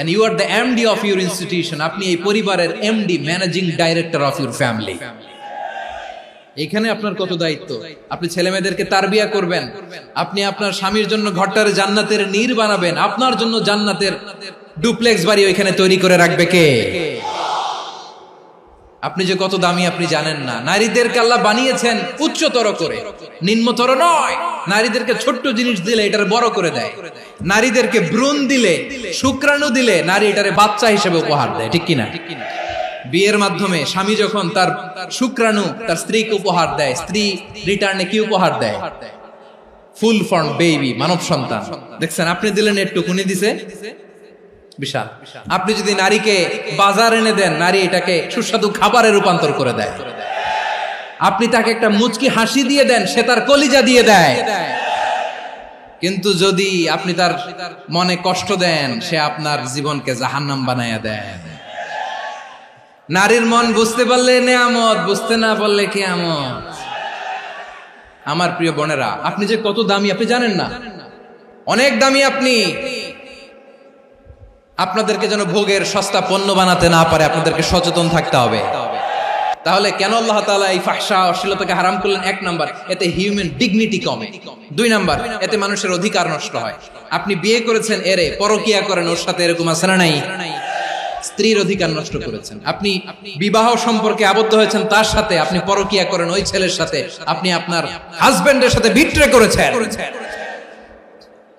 A: and you are the MD of your institution. আপনি এই পরিবারের MD, managing director of your family. এখানে আপনার কত দায়িত্ব। আপনি ছেলে মেয়েদেরকে তারবিয়া করবেন, আপনি আপনার স্বামীর জন্য ঘরটার জান্নাতের নীর বানাবেন, আপনার জন্য জান্নাতের ডুপ্লেক্স বাড়ি ওইখানে তৈরি করে রাখবে কে? আপনি যে কত দামি আপনি জানেন না। নারীদেরকে আল্লাহ বানিয়েছেন উচ্চতর করে, নিম্নতর নয়। নারীদেরকে ছোট্ট জিনিস দিলে এটার বড় করে দেয়। নারীদেরকে ভ্রূণ দিলে, শুক্রাণু দিলে নারী এটারে বাচ্চা হিসেবে উপহার দেয়, ঠিক কিনা? বিয়ের মাধ্যমে স্বামী যখন তার শুক্রাণু তার স্ত্রীকে উপহার দেয়, স্ত্রী রিটার্নে কি উপহার দেয়? ফুল ফর্ম বেবি, মানব সন্তান। দেখছেন, আপনি দিলেন একটুকুনি, দিছে বিশাল। আপনি যদি নারীকে বাজার এনে দেন, নারী এটাকে সুস্বাদু খাবারে রূপান্তর করে দেয়। আপনি তাকে একটা মুচকি হাসি দিয়ে দেন, সে তার কলিজা দিয়ে দেয়। কিন্তু যদি আপনি তার মনে কষ্ট দেন, সে আপনার জীবনকে জাহান্নাম বানায়া দেয়। নারীর মন বুঝতে পারলে নেয়ামত, বুঝতে না পারলে কিয়ামত। আমার প্রিয় বোনেরা, আপনি যে কত দামি আপনি জানেন না। অনেক দামি আপনি। আপনাদেরকে যেন ভোগের সস্তা পণ্য বানাতে না পারে, আপনাদেরকে সচেতন থাকতে হবে। তাহলে কেন আল্লাহ তাআলা এই ফাহশা, অশ্লীলতাকে হারাম করলেন? 1 নাম্বার, এতে হিউম্যান ডিগনিটি কমে। 2 নাম্বার, এতে মানুষের অধিকার নষ্ট হয়। আপনি বিয়ে করেছেন, এরে পরকিয়া করেন, ওর সাথে এরকম আছে না নাই? স্ত্রীর অধিকার নষ্ট করেছেন। আপনি বিবাহ সম্পর্কে আবদ্ধ হয়েছেন তার সাথে, আপনি পরকিয়া করেন ওই ছেলের সাথে, আপনি আপনার হাজবেন্ডের সাথে বিট্রে করেছেন।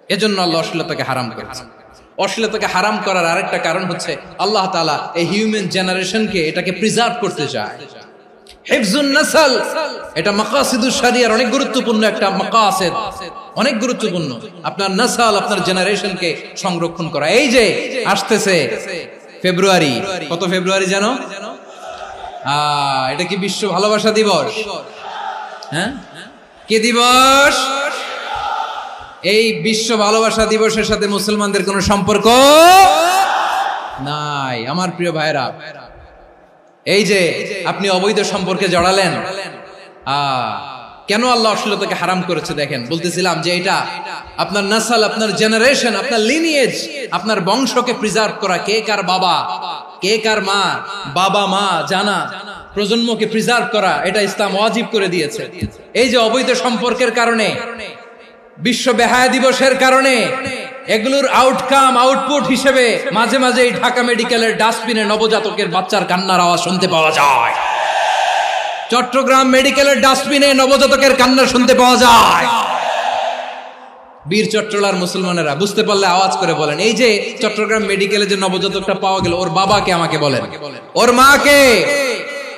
A: এজন্য আল্লাহ অশ্লীলতাকে হারাম করেছেন। অশ্লীলতাকে হারাম করার আরেকটা কারণ হচ্ছে আল্লাহ তাআলা এই হিউম্যান জেনারেশনকে এটাকে প্রিজার্ভ করতে চায়। হিফজুন নাসল, এটা মাকাসিদুশ শরিয়ার অনেক গুরুত্বপূর্ণ একটা মাকাসিদ, অনেক গুরুত্বপূর্ণ। আপনার নাসল, আপনার জেনারেশনকে সংরক্ষণ করা। এই যে আসতেছে ফেব্রুয়ারি, কত ফেব্রুয়ারি জানো? এটা কি বিশ্ব ভালোবাসা দিবস? হ্যাঁ, কি দিবস? এই বিশ্ব ভালোবাসা দিবসের সাথে মুসলমানদের কোনো সম্পর্ক নাই। আমার প্রিয় ভাইরা, এই যে আপনি অবৈধ সম্পর্কে জড়ালেন, কেন আল্লাহ অশ্লীলতাকে হারাম করেছে দেখেন। বলতেছিলাম যে এটা আপনার নাসল, আপনার জেনারেশন, আপনার লিনিয়েজ, আপনার বংশকে প্রিজার্ভ করা। কে কার বাবা, কে কার মা, বাবা মা জানা, প্রজন্মকে প্রিজার্ভ করা, এটা ইসলাম ওয়াজিব করে দিয়েছে। এই যে অবৈধ সম্পর্কের কারণে, বিশ্ব বেহায়া দিবসের কারণে, এগুলোর আউটকাম, আউটপুট হিসেবে মাঝে মাঝে এই ঢাকা মেডিকেলের ডাস্টবিনে নবজাতকের বাচ্চার কান্নার আওয়াজ শুনতে পাওয়া যায়। চট্টগ্রাম মেডিকেলের ডাস্টবিনে নবজাতকের কান্না শুনতে পাওয়া যায়। বীর চট্টলার মুসলমানেরা বুঝতে পারলে আওয়াজ করে বলেন, এই যে চট্টগ্রাম মেডিকেলে যে নবজাতকটা পাওয়া গেল, ওর বাবাকে আমাকে বলেন, ওর মাকে,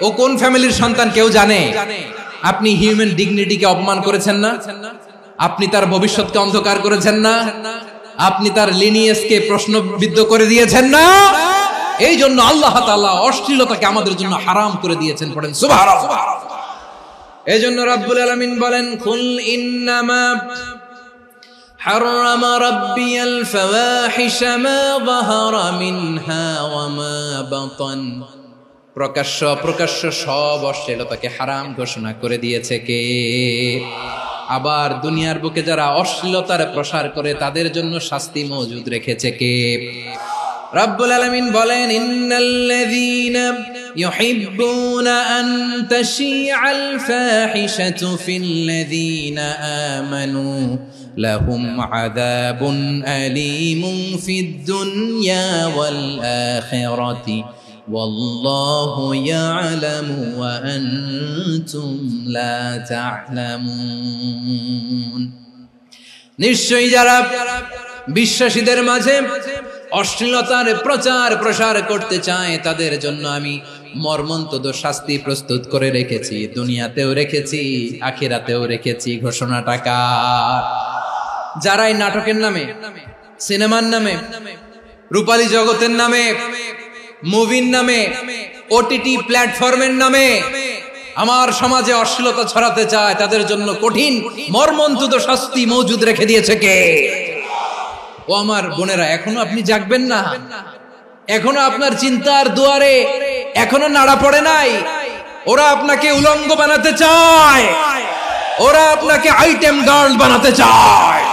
A: ও কোন ফ্যামিলির সন্তান কেউ জানে? আপনি হিউম্যান ডিগনিটিকে অপমান করেছেন না? আপনি তার ভবিষ্যৎকে অন্ধকার করেছেন না? আপনি তার লিনিয়েজকে প্রশ্নবিদ্ধ করে দিয়েছেন না? এই জন্য আল্লাহ তাআলা অশ্লীলতাকে আমাদের জন্য হারাম করে দিয়েছেন। পড়েন সুবহানাল্লাহ। এই জন্য রাব্বুল আলামিন বলেন, কুল ইন্নামা হারামা রাব্বিয়াল ফাওয়াহিশা মা যাহারা মিনহা ওয়া মা বাতান। প্রকাশ্য অপ্রকাশ্য সব অশ্লীলতাকে হারাম ঘোষণা করে দিয়েছে কে? আবার দুনিয়ার বুকে যারা অশ্লীলতার প্রসার করে তাদের জন্য শাস্তি মজুদ রেখেছে কে? রব্বুল আলামিন বলেন ইন্নাল্লাযীনা ইউহিব্বুনা আন তাশিআল ফাহিশাতু ফিল্লাযীনা আমানু লাহুম আযাবুন আলীমুন ফিদ দুনিয়া ওয়াল আখিরাতি ওয়াল্লাহু ইয়ালামু ওয়া আনতুম লা তা'লামুন। নিশ্চয়ই যারা বিশ্বাসীদের মাঝে অশ্লীলতার প্রচার প্রসার করতে চায় তাদের জন্য আমি মর্মন্তুদ শাস্তি প্রস্তুত করে রেখেছি, দুনিয়াতেও রেখেছি, আখিরাতেও রেখেছি। ঘোষণাটা কার? যারা এই নাটকের নামে, সিনেমার নামে, রূপালী জগতের নামে, মুভির নামে, ওটিটি প্ল্যাটফর্মের নামে আমার সমাজে অশ্লীলতা ছড়াতে চায় তাদের জন্য কঠিন মর্মন্তুদ শাস্তি মজুদ রেখে দিয়েছে কে? ও আমার বোনেরা, এখনো আপনি জাগবেন না? এখনো আপনার চিন্তার দুয়ারে এখনো নাড়া পড়ে নাই? ওরা আপনাকে উলঙ্গ বানাতে চায়, ওরা আপনাকে আইটেম গার্ল বানাতে চায়।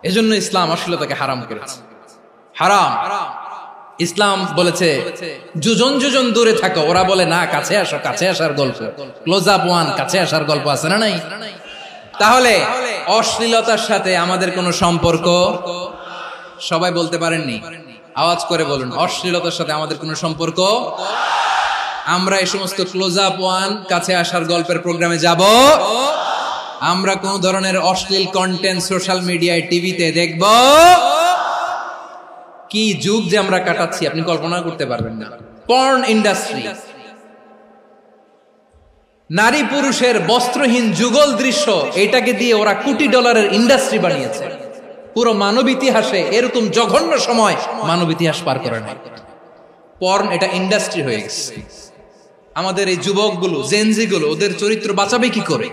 A: এজন্য ইসলাম অশ্লীলতাকে হারাম করেছে। হারাম। ইসলাম বলেছে যোজন যোজন দূরে থাকো, ওরা বলে না কাছে আসো, কাছে আসার গল্প, ক্লোজ আপ ওয়ান, কাছে আসার গল্প আছে না নাই? তাহলে অশ্লীলতার সাথে আমাদের কোনো সম্পর্ক? সবাই বলতে পারেননি, আওয়াজ করে বলুন, অশ্লীলতার সাথে আমাদের কোনো সম্পর্ক? আমরা এই সমস্ত ক্লোজ আপ ওয়ান, কাছে আসার গল্পের প্রোগ্রামে যাব? আমরা কোন ধরনের অশ্লীল কন্টেন্ট সোশ্যাল মিডিয়ায়, টিভিতে দেখব? কি যুগ যে আমরা কাটাচ্ছি আপনি কল্পনা করতে পারবেন না। পর্ন ইন্ডাস্ট্রি, নারী পুরুষের বস্ত্রহীন যুগল দৃশ্য, এটাকে দিয়ে ওরা কোটি ডলারের ইন্ডাস্ট্রি বানিয়েছে। পুরো মানব ইতিহাসে এরকম জঘন্য সময় মানব ইতিহাস পার করে নাই। পর্ন এটা ইন্ডাস্ট্রি হয়ে গেছে। আমাদের এই যুবকগুলো, জেনজিগুলো, ওদের চরিত্র বাঁচাবে কি করে?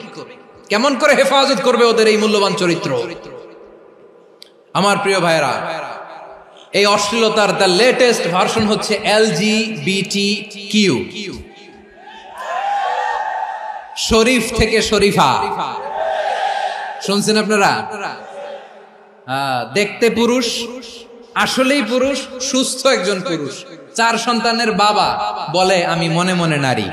A: কেমন করে হেফাজত করবে ওদের এই মূল্যবান চরিত্র? আমার প্রিয় ভাইরা, এই অশ্লীলতার দ্য লেটেস্ট ভার্সন হচ্ছে LGBTQ, শরীফ থেকে শরীফা। শুনছেন আপনারা? দেখতে পুরুষ, আসলেই পুরুষ, সুস্থ একজন পুরুষ, 4 সন্তানের বাবা, বলে আমি মনে মনে নারী।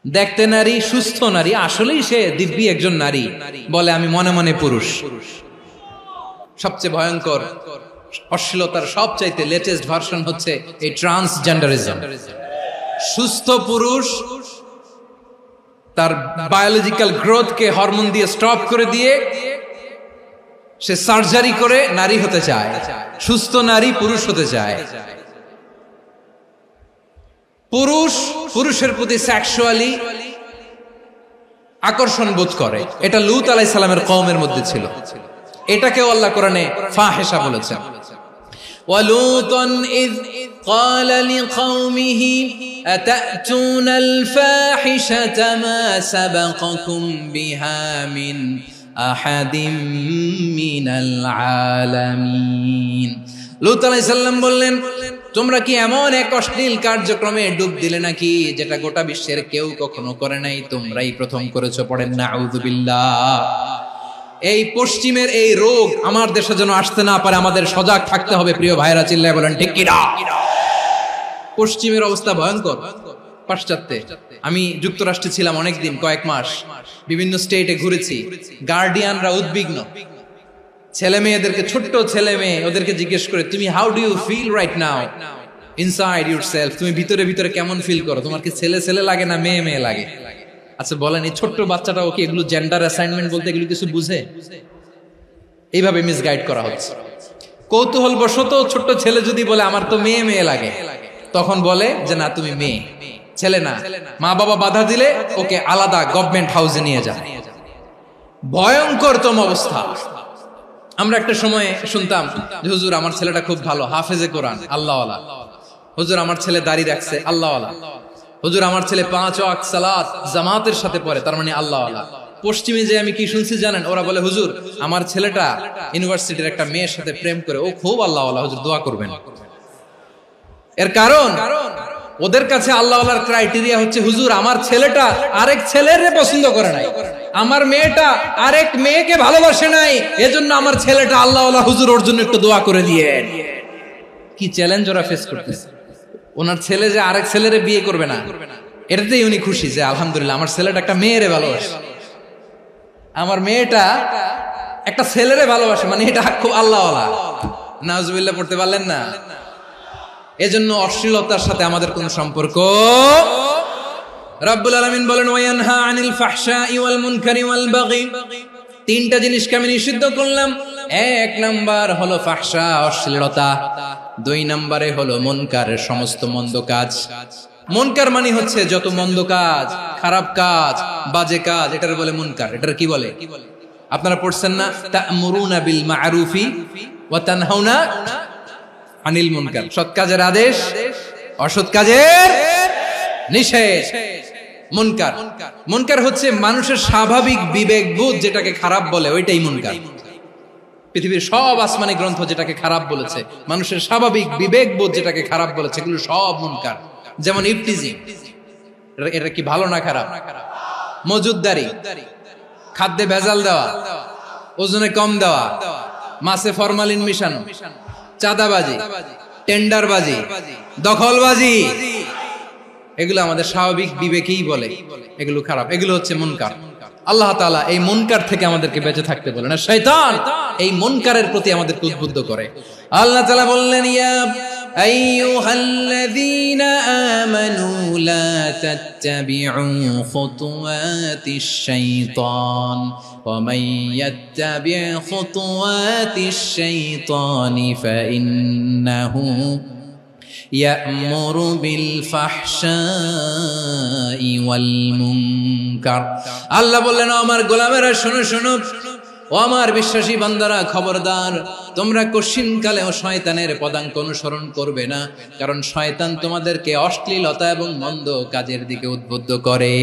A: দেখতে নারী, সুস্থ নারী, আসলেই সে দিব্যি একজন নারী, বলে আমি মনে মনে পুরুষ। সবচেয়ে ভয়ঙ্কর অশ্লীলতার সবচাইতে লেটেস্ট ভার্সন হচ্ছে এই ট্রান্সজেন্ডারিজম। সুস্থ পুরুষ তার বায়োলজিক্যাল গ্রোথকে হরমোন দিয়ে স্টপ করে দিয়ে সে সার্জারি করে নারী হতে চায়। সুস্থ নারী পুরুষ হতে চায়। পুরুষ পুরুষের প্রতি সেক্সুয়ালি আকর্ষণ বোধ করে। এটা লূত আলাইহিস সালামের কওমের মধ্যে ছিল। এটাকেও আল্লাহ কোরআনে ফাহিশা বলেছেন। ওয়ালুতান ইয قال لقومه أتأتون الفاحشة ما سبقكم بها من أحد من العالمين। লূত আলাইহিস সালাম বললেন, তোমরা কি এমন এক অশ্লীল কার্যক্রমে ডুব দিলে নাকি যেটা গোটা বিশ্বের কেউ কখনো করে নাই? তোমরাই প্রথম করেছো। পড়েন নাউযুবিল্লাহ। এই পশ্চিমের এই রোগ আমার দেশে যেন আসতে না পারে, আমাদের সজাগ থাকতে হবে। প্রিয় ভাইরা চিল্লায় বলেন ঠিক কিনা? পশ্চিমের অবস্থা ভয়ঙ্কর। পাশ্চাত্যে, আমি যুক্তরাষ্ট্রে ছিলাম অনেকদিন, কয়েক মাস, বিভিন্ন স্টেটে ঘুরেছি। গার্ডিয়ানরা উদ্বিগ্ন, ছেলে মেয়েদেরকে, ছোট্ট ছেলে মেয়ে, ওদেরকে জিজ্ঞেস করে, তুমি how do you feel right now inside yourself? তুমি ভিতরে ভিতরে কেমন ফিল করো? তোমার কি ছেলে ছেলে লাগে না মেয়ে মেয়ে লাগে? আচ্ছা বলেন, এই ছোট্ট বাচ্চাটা ওকে এগুলো জেন্ডার অ্যাসাইনমেন্ট বলতে এগুলো কিছু বুঝে? এইভাবে মিসগাইড করা হচ্ছে। কৌতূহল বশত ছোট্ট ছেলে যদি বলে আমার তো মেয়ে মেয়ে লাগে, তখন বলে যে না তুমি মেয়ে, ছেলে না। মা বাবা বাধা দিলে ওকে আলাদা গভর্নমেন্ট হাউসে নিয়ে যায়। ভয়ঙ্করতম অবস্থা। আমরা একটা সময় শুনতাম যে হুজুর আমার ছেলেটা খুব ভালো, হাফেজে কোরআন, আল্লাহওয়ালা। হুজুর আমার ছেলে দাড়ি রাখছে, আল্লাহওয়ালা। হুজুর আমার ছেলে 5 ওয়াক্ত সালাত জামাতের সাথে পড়ে, তার মানে আল্লাহওয়ালা। পশ্চিমে যে আমি কি শুনছি জানেন? ওরা বলে হুজুর আমার ছেলেটা ইউনিভার্সিটির একটা মেয়ের সাথে প্রেম করে, ও খুব আল্লাহওয়ালা, হুজুর দোয়া করবেন। এর কারণ ওদের কাছে আল্লাহওয়ালার ক্রাইটেরিয়া হচ্ছে হুজুর আমার ছেলেটা আরেক ছেলের পছন্দ করে নাই, আমার মেয়েটা আরেক মেয়েকে ভালোবাসে নাই, এজন্য আমার ছেলেটা আল্লাহওয়ালা হুজুর ওর জন্য একটু দোয়া করে দিয়ে। কি চ্যালেঞ্জ ওরা ফেস করতেছে। ওনার ছেলে যে আরেক ছেলেরে বিয়ে করবে না, এটাতেই উনি খুশি যে আলহামদুলিল্লাহ আমার ছেলেটা একটা মেয়েরে ভালোবাসে, আমার মেয়েটা একটা ছেলেরে ভালোবাসে, মানে এটা খুব আল্লাহওয়ালা। নাউজুবিল্লাহ পড়তে পারলেন না? এজন্য অশ্লীলতার সাথে আমাদের কোন সম্পর্ক। রাব্বুল আলামিন বলেন ওয়ায়ানহা আনিল ফাহশাই ওয়াল মুনকারি ওয়াল বাগি, তিনটা জিনিসকে আমি নিষিদ্ধ করলাম। এক নাম্বার হলো ফাহশা, অশ্লীলতা। দুই নম্বরে হলো মুনকার, সমস্ত মন্দ কাজ। মুনকার মানে হচ্ছে যত মন্দ কাজ, খারাপ কাজ, বাজে কাজ, এটার বলে মুনকার। এটার কি বলে? আপনারা পড়ছেন না তা'মুরুনা বিল মা'রুফি ওয়া তানহাউনা আনিল মুনকার, সৎ কাজের আদেশ, অসৎ কাজের নিষেধ। মুনকার, মুনকার হচ্ছে মানুষের স্বাভাবিক বিবেকবোধ যেটাকে খারাপ বলে, ওইটাই মুনকার। পৃথিবীর সব আসমানি গ্রন্থ যেটাকে খারাপ বলেছে, মানুষের স্বাভাবিক বিবেকবোধ যেটাকে খারাপ বলেছে, এগুলো সব মুনকার। যেমন ইফতিজিং, এটা কি ভালো না খারাপ? মজুদদারি, খাদ্যে ভেজাল দেওয়া, ওজনে কম দেওয়া, মাছে ফরমালিন মিশানো, চাঁদাবাজি, টেন্ডারবাজি, দখলবাজি, এগুলো আমাদের স্বাভাবিক বিবেকেই বলে এগুলো খারাপ, এগুলো হচ্ছে মুনকার। আল্লাহ তাআলা এই মুনকার থেকে আমাদেরকে বেঁচে থাকতে বলেন, আর শয়তান এই মুনকারের প্রতি আমাদেরকে উদ্বুদ্ধ করে। আল্লাহ তাআলা বললেন ইয়া আইয়ুহাল্লাযীনা আমানু লা তাত্তাবিউ খুতুওয়াতিশ শাইতান ওয়া মান ইয়াত্তাবি' খুতুওয়াতিশ শাইতানি ফাইন্নাহু ইয়া'মুরু বিল ফাহশাই ওয়াল মুনকার। আল্লাহ বললেন আমার গোলামেরা শোনো শোনো, ও আমার বিশ্বাসী বান্দারা খবরদার, তোমরা কশিনকালেও শয়তানের পদাঙ্ক অনুসরণ করবে না, কারণ শয়তান তোমাদেরকে অশ্লীলতা এবং মন্দ কাজের দিকে উদ্বুদ্ধ করে।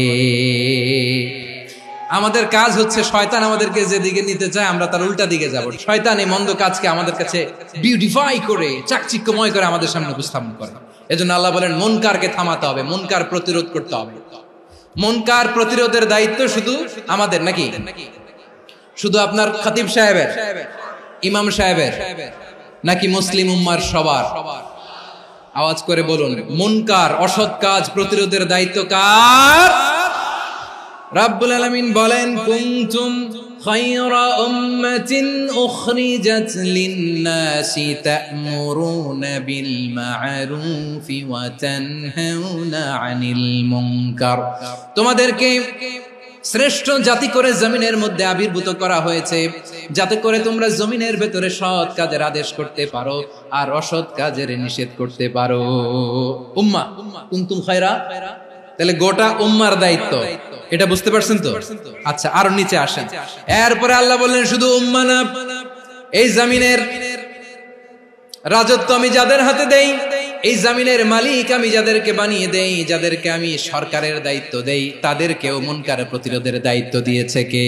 A: আমাদের কাজ হচ্ছে শয়তান আমাদেরকে যেদিকে নিতে চায় আমরা তার উল্টা দিকে যাব। শয়তান এই মন্দ কাজকে আমাদের কাছে বিউটিফাই করে, চাকচিক্যময় করে আমাদের সামনে উপস্থাপন করে। এজন্য আল্লাহ বলেন মুনকারকে থামাতে হবে, মুনকার প্রতিরোধ করতে হবে। মুনকার প্রতিরোধের দায়িত্ব শুধু আমাদের নাকি? শুধু আপনার খতিব সাহেবের, ইমাম সাহেবের, নাকি মুসলিম উম্মার সবার? আওয়াজ করে বলুন, মুনকার অসৎ কাজ প্রতিরোধের দায়িত্ব কার? রাব্বুল আলামিন বলেন কুনতুম খায়রা উম্মাতিন উখরিজাত লিন-নাসি তা'মুরুনা বিল মা'রুফি ওয়া তানহাউনা আনিল মুনকার। তোমাদেরকে শ্রেষ্ঠ জাতি করে জমিনের মধ্যে আবির্ভূত করা হয়েছে, যাতে করে তোমরা জমিনের ভেতরে সৎ কাজের আদেশ করতে পারো আর অসৎ কাজের নিষেধ করতে পারো। উম্মাহ, কুনতুম খায়রা, তাহলে গোটা উম্মার দায়িত্ব, এটা বুঝতে পারছেন তো? আচ্ছা, আরো নিচে আসেন। এরপরে আল্লাহ বললেন শুধু উম্মাহ না, এই জমিনের রাজত্ব আমি যাদের হাতে দেই, এই জমিনের মালিক আমি যাদেরকে বানিয়ে দেই, যাদেরকে আমি সরকারের দায়িত্ব দেই, তাদেরকেও মুনকারের প্রতিরোধের দায়িত্ব দিয়েছে কে?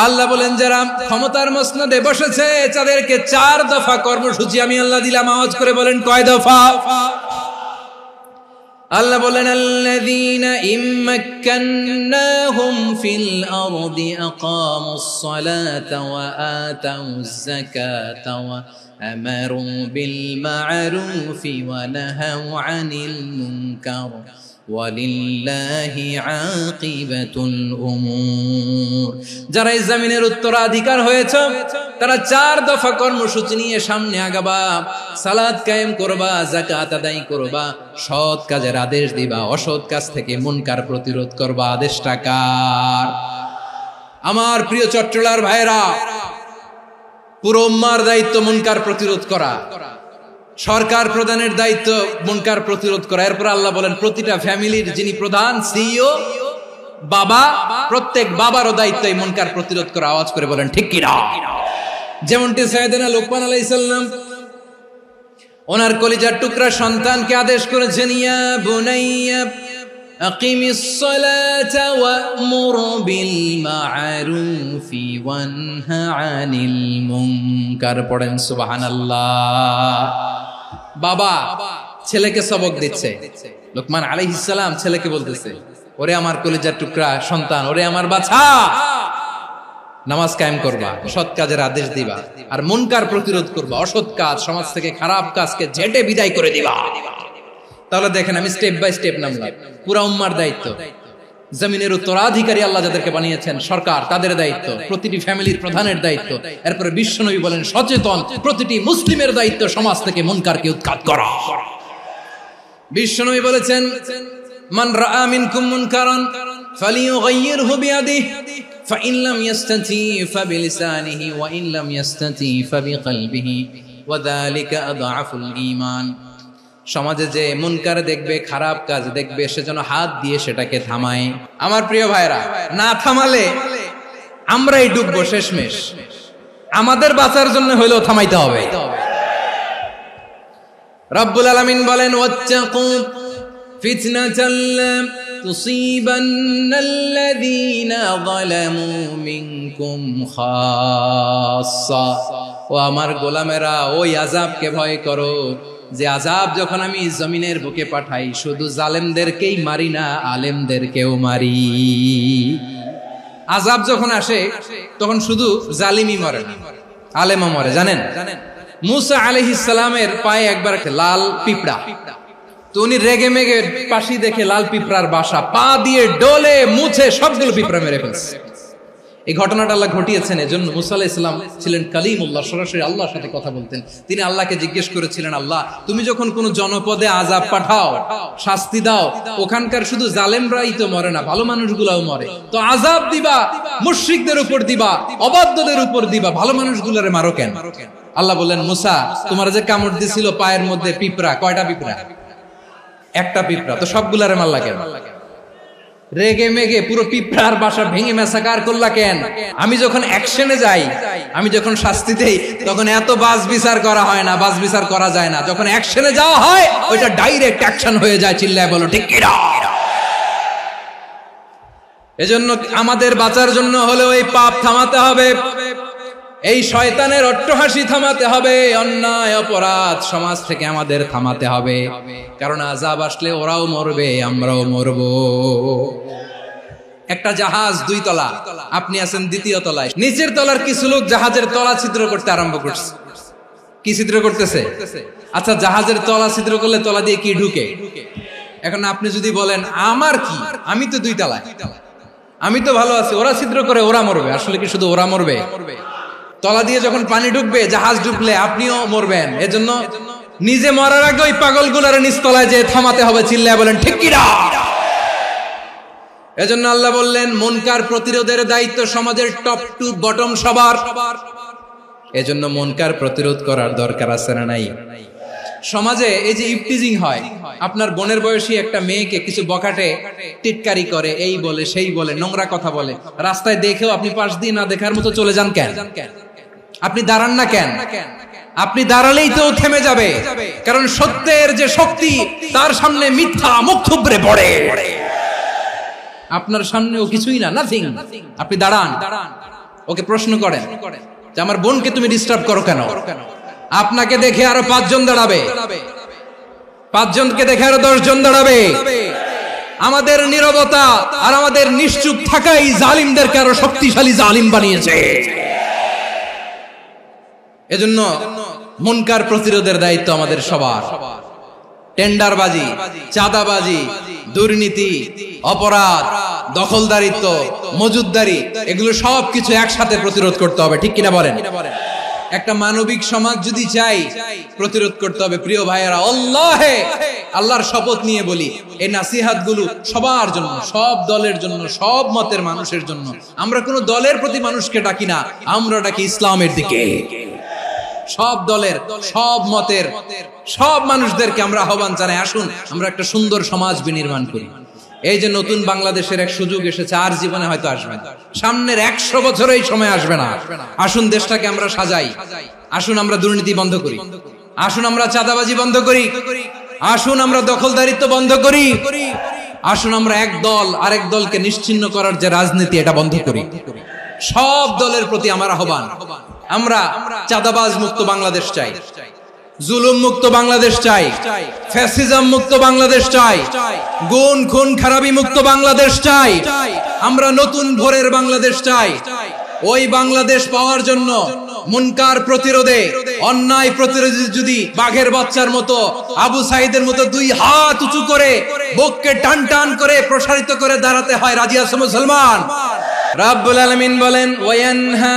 A: আল্লাহ বলেন যারা ক্ষমতার মসনদে বসেছে তাদেরকে 4 দফা কর্মসূচি আমি আল্লাহ দিলাম। আওয়াজ করে বলেন কয় দফা? আল্লাহ বলেন আল্লাযীনা ইম্মাক্কান্নাহুম ফিল আরদি আকামুস সালাতা ওয়া আতাউয যাকাতা ওয়া আমারু বিল মা'রুফি ওয়া নাহাউ আনিল মুনকার ওয়ালিল্লাহি আকিবাতুল উমুর। যারা এই জমিনের উত্তরাধিকার হয়েছে তারা 4 দফা কর্মসূচি নিয়ে সামনে আগাবা। সালাত কায়েম করবা, যাকাত আদায় করবা, সৎ কাজের আদেশ দিবা, অসৎ কাজ থেকে মুনকার প্রতিরোধ করবা। আদেশটা কার? আমার প্রিয় চট্টলার ভাইরা, পুরো উম্মার দায়িত্ব মুনকার প্রতিরোধ করা, সরকার প্রধানের দায়িত্ব মুনকার প্রতিরোধ করা। এরপর আল্লাহ বলেন প্রতিটা ফ্যামিলির যিনি প্রধান সিইও বাবা, প্রত্যেক বাবারও দায়িত্ব এই মুনকার প্রতিরোধ করা। আওয়াজ করে বলেন ঠিক কি না? যেমনটি সাইয়েদনা লোকমান আলাইহিস সালাম ওনার কলিজার টুকরা সন্তানকে আদেশ করেছেন, ইয়া বুনাইয়া আকিমিস সালাতা ওয়া'মুর বিল মা'রুফি ওয়ানহা আনিল মুনকার। পড়েন সুবহানাল্লাহ। বাবা ছেলেকে সবক দিচ্ছে। লোকমান আলাইহিস সালাম ছেলেকে বলতেছে, ওরে আমার কলিজার টুকরা সন্তান, ওরে আমার বাছা, নামাজ কায়েম করবা, সৎ কাজের আদেশ দিবা, আর মুনকার প্রতিরোধ করবা, অসৎ কাজ, সমাজ থেকে খারাপ কাজকে ঝেঁটে বিদায় করে দিবা। তাহলে দেখেন, আমি স্টেপ বাই স্টেপ নামলাম। পুরা উম্মার দায়িত্ব, জমিনের উত্তরাধিকারী আল্লাহ যাদেরকে বানিয়েছেন সরকার, তাদের দায়িত্ব, প্রতিটি ফ্যামিলির প্রধানের দায়িত্ব, এরপরে বিশ্বনবী বলেন সচেতন প্রতিটি মুসলিমের দায়িত্ব সমাজ থেকে মুনকারকে উৎখাত করা। বিশ্বনবী বলেছেন, মান রাআ মিনকুম মুনকারান ফালিয়ুগাইয়িরহু বিয়াদিহি ফাইন লাম ইয়াস্তাতি ফাবিলিসানিহি ওয়া ইন লাম ইয়াস্তাতি ফাবিকলবিহি ওয়া যালিকা আযআফুল ঈমান। সমাজে যে মুনকার দেখবে, খারাপ কাজ দেখবে, সে যেন হাত দিয়ে সেটাকে থামায়। আমার প্রিয় ভাইরা, না থামালে আমরাই ডুববো শেষমেশ। আমাদের বাঁচার জন্য হইলেও থামাইতে হবে। রব্বুল আলামিন বলেন, ওয়াত্তাকু ফিতনাতাল লা তুসিবান্নাল্লাযীনা যালামু মিনকুম খাসসা। ও আমার গোলামেরা, ওই আযাবকে ভয় করো যে আযাব যখন আমি জমিনের বুকে পাঠাই, শুধু জালেমদেরকেই মারি না, আলেমদেরকেও মারি। আযাব যখন আসে তখন শুধু জালিমই মরে না, আলেমও মরে। জানেন, মুসা আলাইহিস সালামের পায়ে একবার লাল পিঁপড়া, তো উনি রেগে মেগে পাশি দেখে লাল পিঁপড়ার বাসা, পা দিয়ে ডলে মুছে সবগুলো পিঁপড়া মেরে ফেলছে। এই ঘটনাটা আল্লাহ ঘটিয়েছেন এজন্য। মুসা আলাইহিস সালাম ছিলেন কালিমুল্লাহ, সরাসরি আল্লাহর সাথে কথা বলতেন। তিনি আল্লাহকে জিজ্ঞেস করেছিলেন, আল্লাহ তুমি যখন কোন জনপদে আযাব পাঠাও, শাস্তি দাও, ওখানকার শুধু জালেমরাই তো মরে না, ভালো মানুষগুলাও মরে, তো আযাব দিবা মুশরিকদের উপর দিবা, অবাধ্যদের উপর দিবা, ভালো মানুষগুলোরে মারো কেন? আল্লাহ বললেন, মুসা তোমার যে কামড় দিছিল পায়ের মধ্যে পিঁপড়া, কয়টা পিঁপড়া? একটা পিঁপড়া, তো সবগুলারে মারলা কেন? রেগে মেগে পুরো পিঁপড়ার বাসা ভেঙে মেসাকার করলা কেন? আমি যখন অ্যাকশনে যাই, আমি যখন শাস্তি দেই, তখন এত বাস বিচার করা হয় না, বাস বিচার করা যায় না। যখন অ্যাকশনে যাওয়া হয়, ওইটা ডাইরেক্ট অ্যাকশন হয়ে যায়। চিল্লায় বলো ঠিক কি না? এজন্য আমাদের বাঁচার জন্য হলেও এই পাপ থামাতে হবে, এই শয়তানের অট্টহাসি থামাতে হবে, অন্যায় অপরাধ সমাজ থেকে আমাদের থামাতে হবে। কারণ আযাব আসলে ওরাও মরবে, আমরাও মরব। একটা জাহাজ 2 তলা, আপনি আছেন 2য় তলায়, নিচের তলার কিছু লোক জাহাজের তলা ছিদ্র করতে আরম্ভ করছে। কি ছিদ্র করতেছে? আচ্ছা, জাহাজের তলা ছিদ্র করলে তলা দিয়ে কি ঢুকে? এখন আপনি যদি বলেন আমার কি, আমি তো 2 তলায়, আমি তো ভালো আছি, ওরা ছিদ্র করে ওরা মরবে। আসলে কি শুধু ওরা মরবে? তলা দিয়ে যখন পানি ঢুকবে, জাহাজ ঢুকলে আপনিও মরবেন। এজন্য নিজে মরার আগে ওই পাগলগুলোর নিচতলায় যে থামাতে হবে। চিল্লায় বলেন ঠিক কি না? এজন্য আল্লাহ বললেন, মুনকার প্রতিরোধের দায়িত্ব সমাজের টপ টু বটম সবার। এজন্য মুনকার প্রতিরোধ করার দরকার আছে না নাই? সমাজে এই যে ইফটিজিং হয়, আপনার বোনের বয়সী একটা মেয়েকে কিছু বকাটে টিটকারি করে, এই বলে সেই বলে, নোংরা কথা বলে, রাস্তায় দেখেও আপনি পাশ দিয়ে না দেখার মতো চলে যান কেন? আপনি দাঁড়ান না কেন? আপনি দাঁড়ালেই তো থেমে যাবে, কারণ সত্যের যে শক্তি, তার সামনে মিথ্যা মুখ থুবড়ে পড়ে। আপনার সামনেও কিছুই না, নাথিং। আপনি দাঁড়ান, ওকে প্রশ্ন করেন যে আমার বোনকে তুমি ডিস্টার্ব করো কেন? আপনাকে দেখে আরো 5 জন দাঁড়াবে, 5 জনকে দেখে আরো 10 জন দাঁড়াবে। আমাদের নীরবতা আর আমাদের নিশ্চুপ থাকাই জালিমদেরকে আরো শক্তিশালী জালিম বানিয়েছে। এজন্য মুনকার প্রতিরোধের দায়িত্ব আমাদের সবার। টেন্ডারবাজি, চাঁদাবাজি, দুর্নীতি, অপরাধ, দখলদারিত্ব, মজুদদারি, এগুলো সবকিছু একসাথে প্রতিরোধ করতে হবে। ঠিক কিনা বলেন? একটা মানবিক সমাজ যদি চাই, প্রতিরোধ করতে হবে। প্রিয় ভাইয়েরা, আল্লাহর শপথ নিয়ে বলি, এই নাসিহাত গুলো সবার জন্য, সব দলের জন্য, সব মতের মানুষের জন্য। আমরা কোন দলের প্রতি মানুষকে ডাকি না, আমরা ডাকি ইসলামের দিকে। সব দলের, সব মতের, সব মানুষদেরকে আমরা আহ্বান জানাই, আসুন আমরা একটা সুন্দর সমাজ বিনির্মাণ করি। এই যে নতুন বাংলাদেশের এক সুযোগ এসেছে, আর জীবনে হয়তো আসবে না, সামনের 100 বছর এই সময় আসবে না। আসুন দেশটাকে আমরা সাজাই, আসুন আমরা দুর্নীতি বন্ধ করি, আসুন আমরা চাঁদাবাজি বন্ধ করি, আসুন আমরা দখলদারিত্ব বন্ধ করি, আসুন আমরা এক দল আরেক দলকে নিশ্চিহ্ন করার যে রাজনীতি, এটা বন্ধ করি। সব দলের প্রতি আমার আহ্বান, আমরা চাঁদাবাজ মুক্ত বাংলাদেশ চাই, জুলুম মুক্ত বাংলাদেশ চাই, ফ্যাসিজম মুক্ত বাংলাদেশ চাই, গুণ খুন খারাপি মুক্ত বাংলাদেশ চাই, আমরা নতুন ভোরের বাংলাদেশ চাই। ওই বাংলাদেশ পাওয়ার জন্য মুনকার প্রতিরোধে, অন্যায় প্রতিরোধে যদি বাঘের বাচ্চার মতো, আবু সাইদের মতো দুই হাত উঁচু করে বুককে টান টান করে প্রসারিত করে দাঁড়াতে হয়, রাজি আছো মুসলমান? রাব্বুল আলামিন বলেন, ওয়ায়ানহা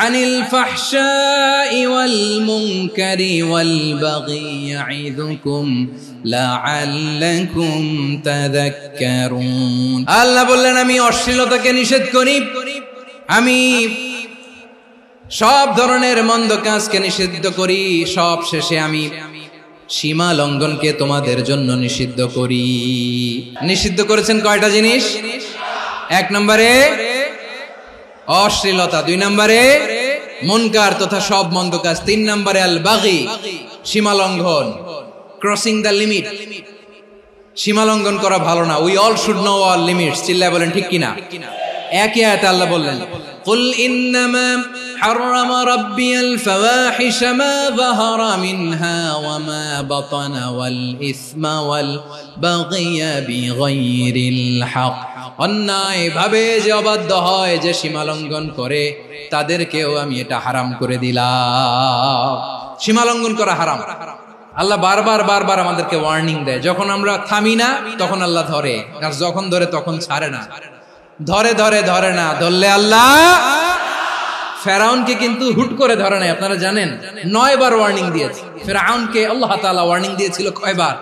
A: আনিল ফাহশাই ওয়াল মুনকারি ওয়াল বাগি ইয়াইযুকুম লাআল্লাকুম তাযাক্কারুন। আল্লাহ বললেন, আমি অশ্লীলতাকে নিষেধ করি, আমি সব ধরনের মন্দ কাজকে নিষিদ্ধ করি, সব শেষে আমি সীমা লঙ্ঘনকে তোমাদের জন্য নিষিদ্ধ করি। নিষিদ্ধ করেছেন কয়টা জিনিস? 1 নম্বরে অশ্লীলতা, 2 নম্বরে মুনকার তথা সব মন্দ কাজ, 3 নম্বরে আল বাগি সীমা লঙ্ঘন, ক্রসিং দ্য লিমিট। সীমা লঙ্ঘন করা ভালো না। We all should know all limits. চিল্লায় বলেন ঠিক কিনা? একই আয়াতে আল্লাহ বললেন, কুল ইন্নামা হারামা রাব্বিয়াল ফাওয়াহিশা মা যাহারা মিনহা ওয়া মা বাতানা ওয়াল ইসমা ওয়াল বাগিয়া বিগাইরিল হক। অন্যায় ভাবে যে অবাধ্য হয়, যে সীমা লঙ্ঘন করে, তাদেরকেও আমি এটা হারাম করে দিলাম। সীমা লঙ্ঘন করা হারাম। আল্লাহ বারবার আমাদেরকে ওয়ার্নিং দেয়। যখন আমরা থামি না তখন আল্লাহ ধরে, আর যখন ধরে তখন ছাড়ে না। ধরে না, ধরলে আল্লাহ। ফেরাউনকে কিন্তু হুট করে ধরে নাই, আপনারা জানেন 9 বার ওয়ার্নিং দিয়েছে। ফেরাউনকে আল্লাহ তাআলা ওয়ার্নিং দিয়েছিল কয়বার?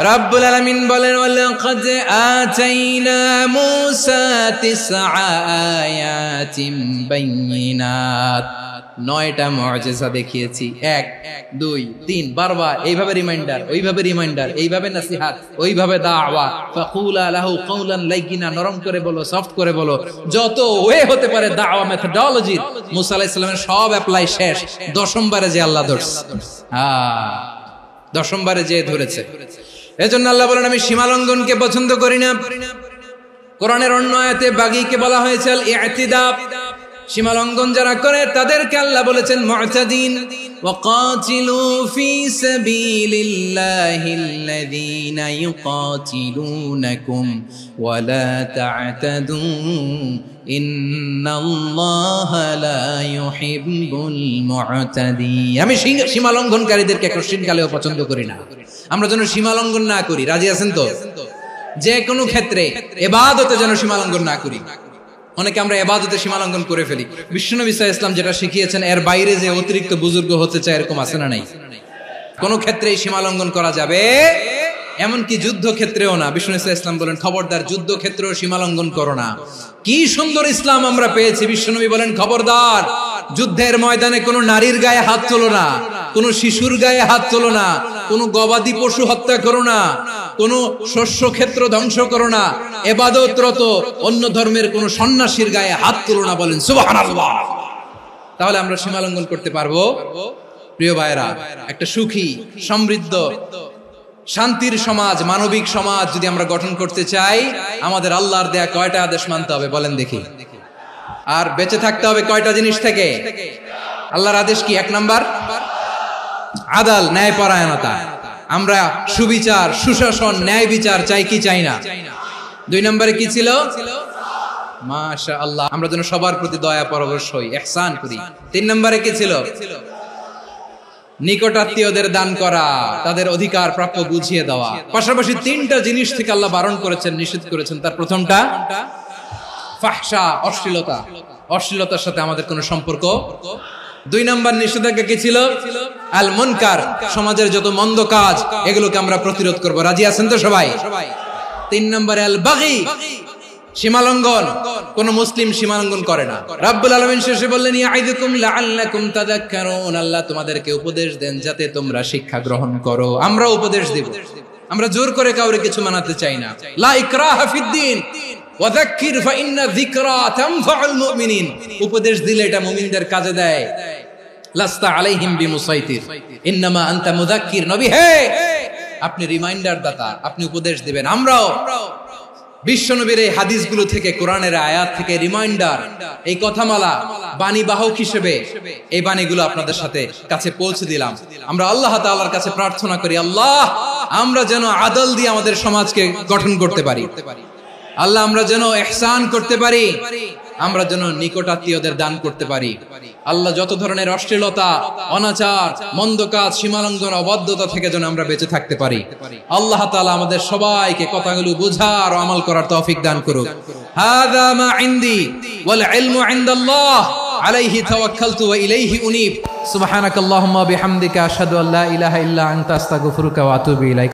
A: রাব্বুল আলামিন বলেন, ওয়ালাকাদ আতাইনা মূসা 9 আয়াতিন বাইয়িনাত। 9টা মুআজিজা দেখিয়েছি, 1 2 3 বারবার এইভাবে রিমাইন্ডার, ওইভাবে রিমাইন্ডার, এইভাবে নসিহত, ওইভাবে দাওয়া। ফাকুলা লাহু কাওলান লাইয়িনা, নরম করে বলো, সফট করে বলো, যত ওয়ে হতে পারে দাওয়া মেথডোলজি। মুসা আলাইহিস সালামের সব অ্যাপ্লাই শেষ। 10ম বারে যে আল্লাহ ধরছে, 10ম বারে যে ধরেছে। এজন্য আল্লাহ বলেন, আমি সীমা লঙ্ঘনকে পছন্দ করি না। কোরআনের অন্য আয়াতে বাগীকে বলা হয়েছে আল ইতিদা। সীমা লঙ্ঘন যারা করে তাদেরকে আল্লাহ বলেছেন মুতাদিন। ওয়াকাতিলু ফি সাবিলিল্লাহিল্লাযীনা ইউকাতিলুনাকুম ওয়া লা তা'তাদু ইন্নাল্লাহা লা ইউহিব্বুল মুতাদিন। আমি সীমা লঙ্ঘনকারীদেরকে কোশ্চিনকালেও পছন্দ করি না। আমরা যেন সীমা লঙ্ঘন না করি, রাজি আছেন তো? যে কোনো ক্ষেত্রে ইবাদতে যেন সীমা লঙ্ঘন না করি। অনেকে আমরা ইবাদতে সীমা লঙ্ঘন করে ফেলি। বিশ্বনবী সাল্লাল্লাহু আলাইহি ওয়াসাল্লাম যেটা শিখিয়েছেন এর বাইরে যে অতিরিক্ত বুজুর্গ হতে চায়, এরকম আছে না নাই? কোন ক্ষেত্রেই সীমা লঙ্ঘন করা যাবে, এমনকি যুদ্ধ ক্ষেত্রেও না। বিশ্বনবী সাল্লাল্লাহু আলাইহি ওয়াসাল্লাম বলেন, খবরদার যুদ্ধ ক্ষেত্রেও সীমা লঙ্ঘন করো না। কি সুন্দর ইসলাম আমরা পেয়েছি। বিশ্বনবী বলেন, খবরদার যুদ্ধের ময়দানে কোনো নারীর গায়ে হাত তোলো না, কোনো শিশুর গায়ে হাত তোলো না, কোনো গবাদি পশু হত্যা করো না, কোনো শস্য ক্ষেত্র ধ্বংস করো না, ইবাদতরত অন্য ধর্মের কোনো সন্ন্যাসীর গায়ে হাত তোলো না। বলেন সুবহানাল্লাহ। তাহলে আমরা সীমা লঙ্ঘন করতে পারবো? প্রিয় ভাইরা, একটা সুখী, সমৃদ্ধ, শান্তির সমাজ, মানবিক সমাজ যদি আমরা গঠন করতে চাই, আমাদের আল্লাহর দেয়া কয়টা আদেশ মানতে হবে বলেন দেখি? আর বেঁচে থাকতে হবে কয়টা জিনিস থেকে? আল্লাহর আদেশ কি? 1 নাম্বার আদাল, ন্যায়পরায়ণতা। আমরা সুবিচার, সুশাসন, ন্যায় বিচার চাই কি চাই না? 2 নম্বরে কি ছিল? মাশাআল্লাহ, আমরা যেন সবার প্রতি দয়া পরবশ হই, ইহসান করি। 3 নম্বরে কি ছিল? নিকটাত্মীয়দের দান করা, তাদের অধিকার প্রাপ্য বুঝিয়ে দেওয়া। পাশাপাশি 3টা জিনিস থেকে আল্লাহ বারণ করেছেন, নিষেধ করেছেন। তার প্রথমটা ফাহশা, অশ্লীলতা। অশ্লীলতার সাথে আমাদের কোনো সম্পর্ক। 2 নম্বর নিষেধাজ্ঞা কি ছিল? আল মুনকার, সমাজের যত মন্দ কাজ এগুলোকে আমরা প্রতিরোধ করব। রাজি আছেন তো সবাই? 3 নম্বরে আল বাগী, সীমালঙ্ঘন। কোন মুসলিম সীমালঙ্ঘন করে না। রাব্বুল আলামিন শেষে বললেন, ইয়াইদুকুম লাআল্লাকুম তাযাক্কারুন। আল্লাহ তোমাদেরকে উপদেশ দেন যাতে তোমরা শিক্ষা গ্রহণ করো। আমরা উপদেশ দেব, আমরা জোর করে কাউরে কিছু মানাতে চাই না। লা ইকরাহা ফিদ্দিন ওয়াযাক্কির ফাইন্না যিকরা তানফাউল মুমিনিন। উপদেশ দিলে এটা মুমিনদের কাজে দেয়। লাস্তা আলাইহিম বিমুসাইতির ইন্নামা আনতা মুযাক্কির। নবী হে, আপনি রিমাইন্ডার দাতা, আপনি উপদেশ দিবেন। আমরাও বিশ্বনবীর এই হাদিসগুলো থেকে, কোরআনের আয়াত থেকে রিমাইন্ডার, এই কথামালা বাণী বাহক হিসেবে এই বাণীগুলো আপনাদের সাথে কাছে পৌঁছে দিলাম। আমরা আল্লাহ তাআলার কাছে প্রার্থনা করি, আল্লাহ আমরা যেন আদল দিয়ে আমাদের সমাজকে গঠন করতে পারি, আল্লাহ আমরা যেন ইহসান করতে পারি, আমরা যেন নিকটাত্মীয়দের দান করতে পারি। আল্লাহ যত ধরনের অশ্লীলতা, অনাচার, মন্দ কাজ, সীমালঙ্ঘন, অবাধ্যতা থেকে যেন আমরা বেঁচে থাকতে পারি। আল্লাহ তাআলা আমাদের সবাইকে কথাগুলো বুঝার ও আমল করার তৌফিক দান করুক। হাযা মা ইনদি ওয়াল ইলমু ইনদাল্লাহ আলাইহি তাওয়াক্কালতু ওয়া ইলাইহি উনীব। সুবহানাকাল্লাহুম্মা বিহামদিকা আশহাদু আল্লা ইলাহা ইল্লা আনতা আস্তাগফিরুকা ওয়া আতুবু ইলাইক।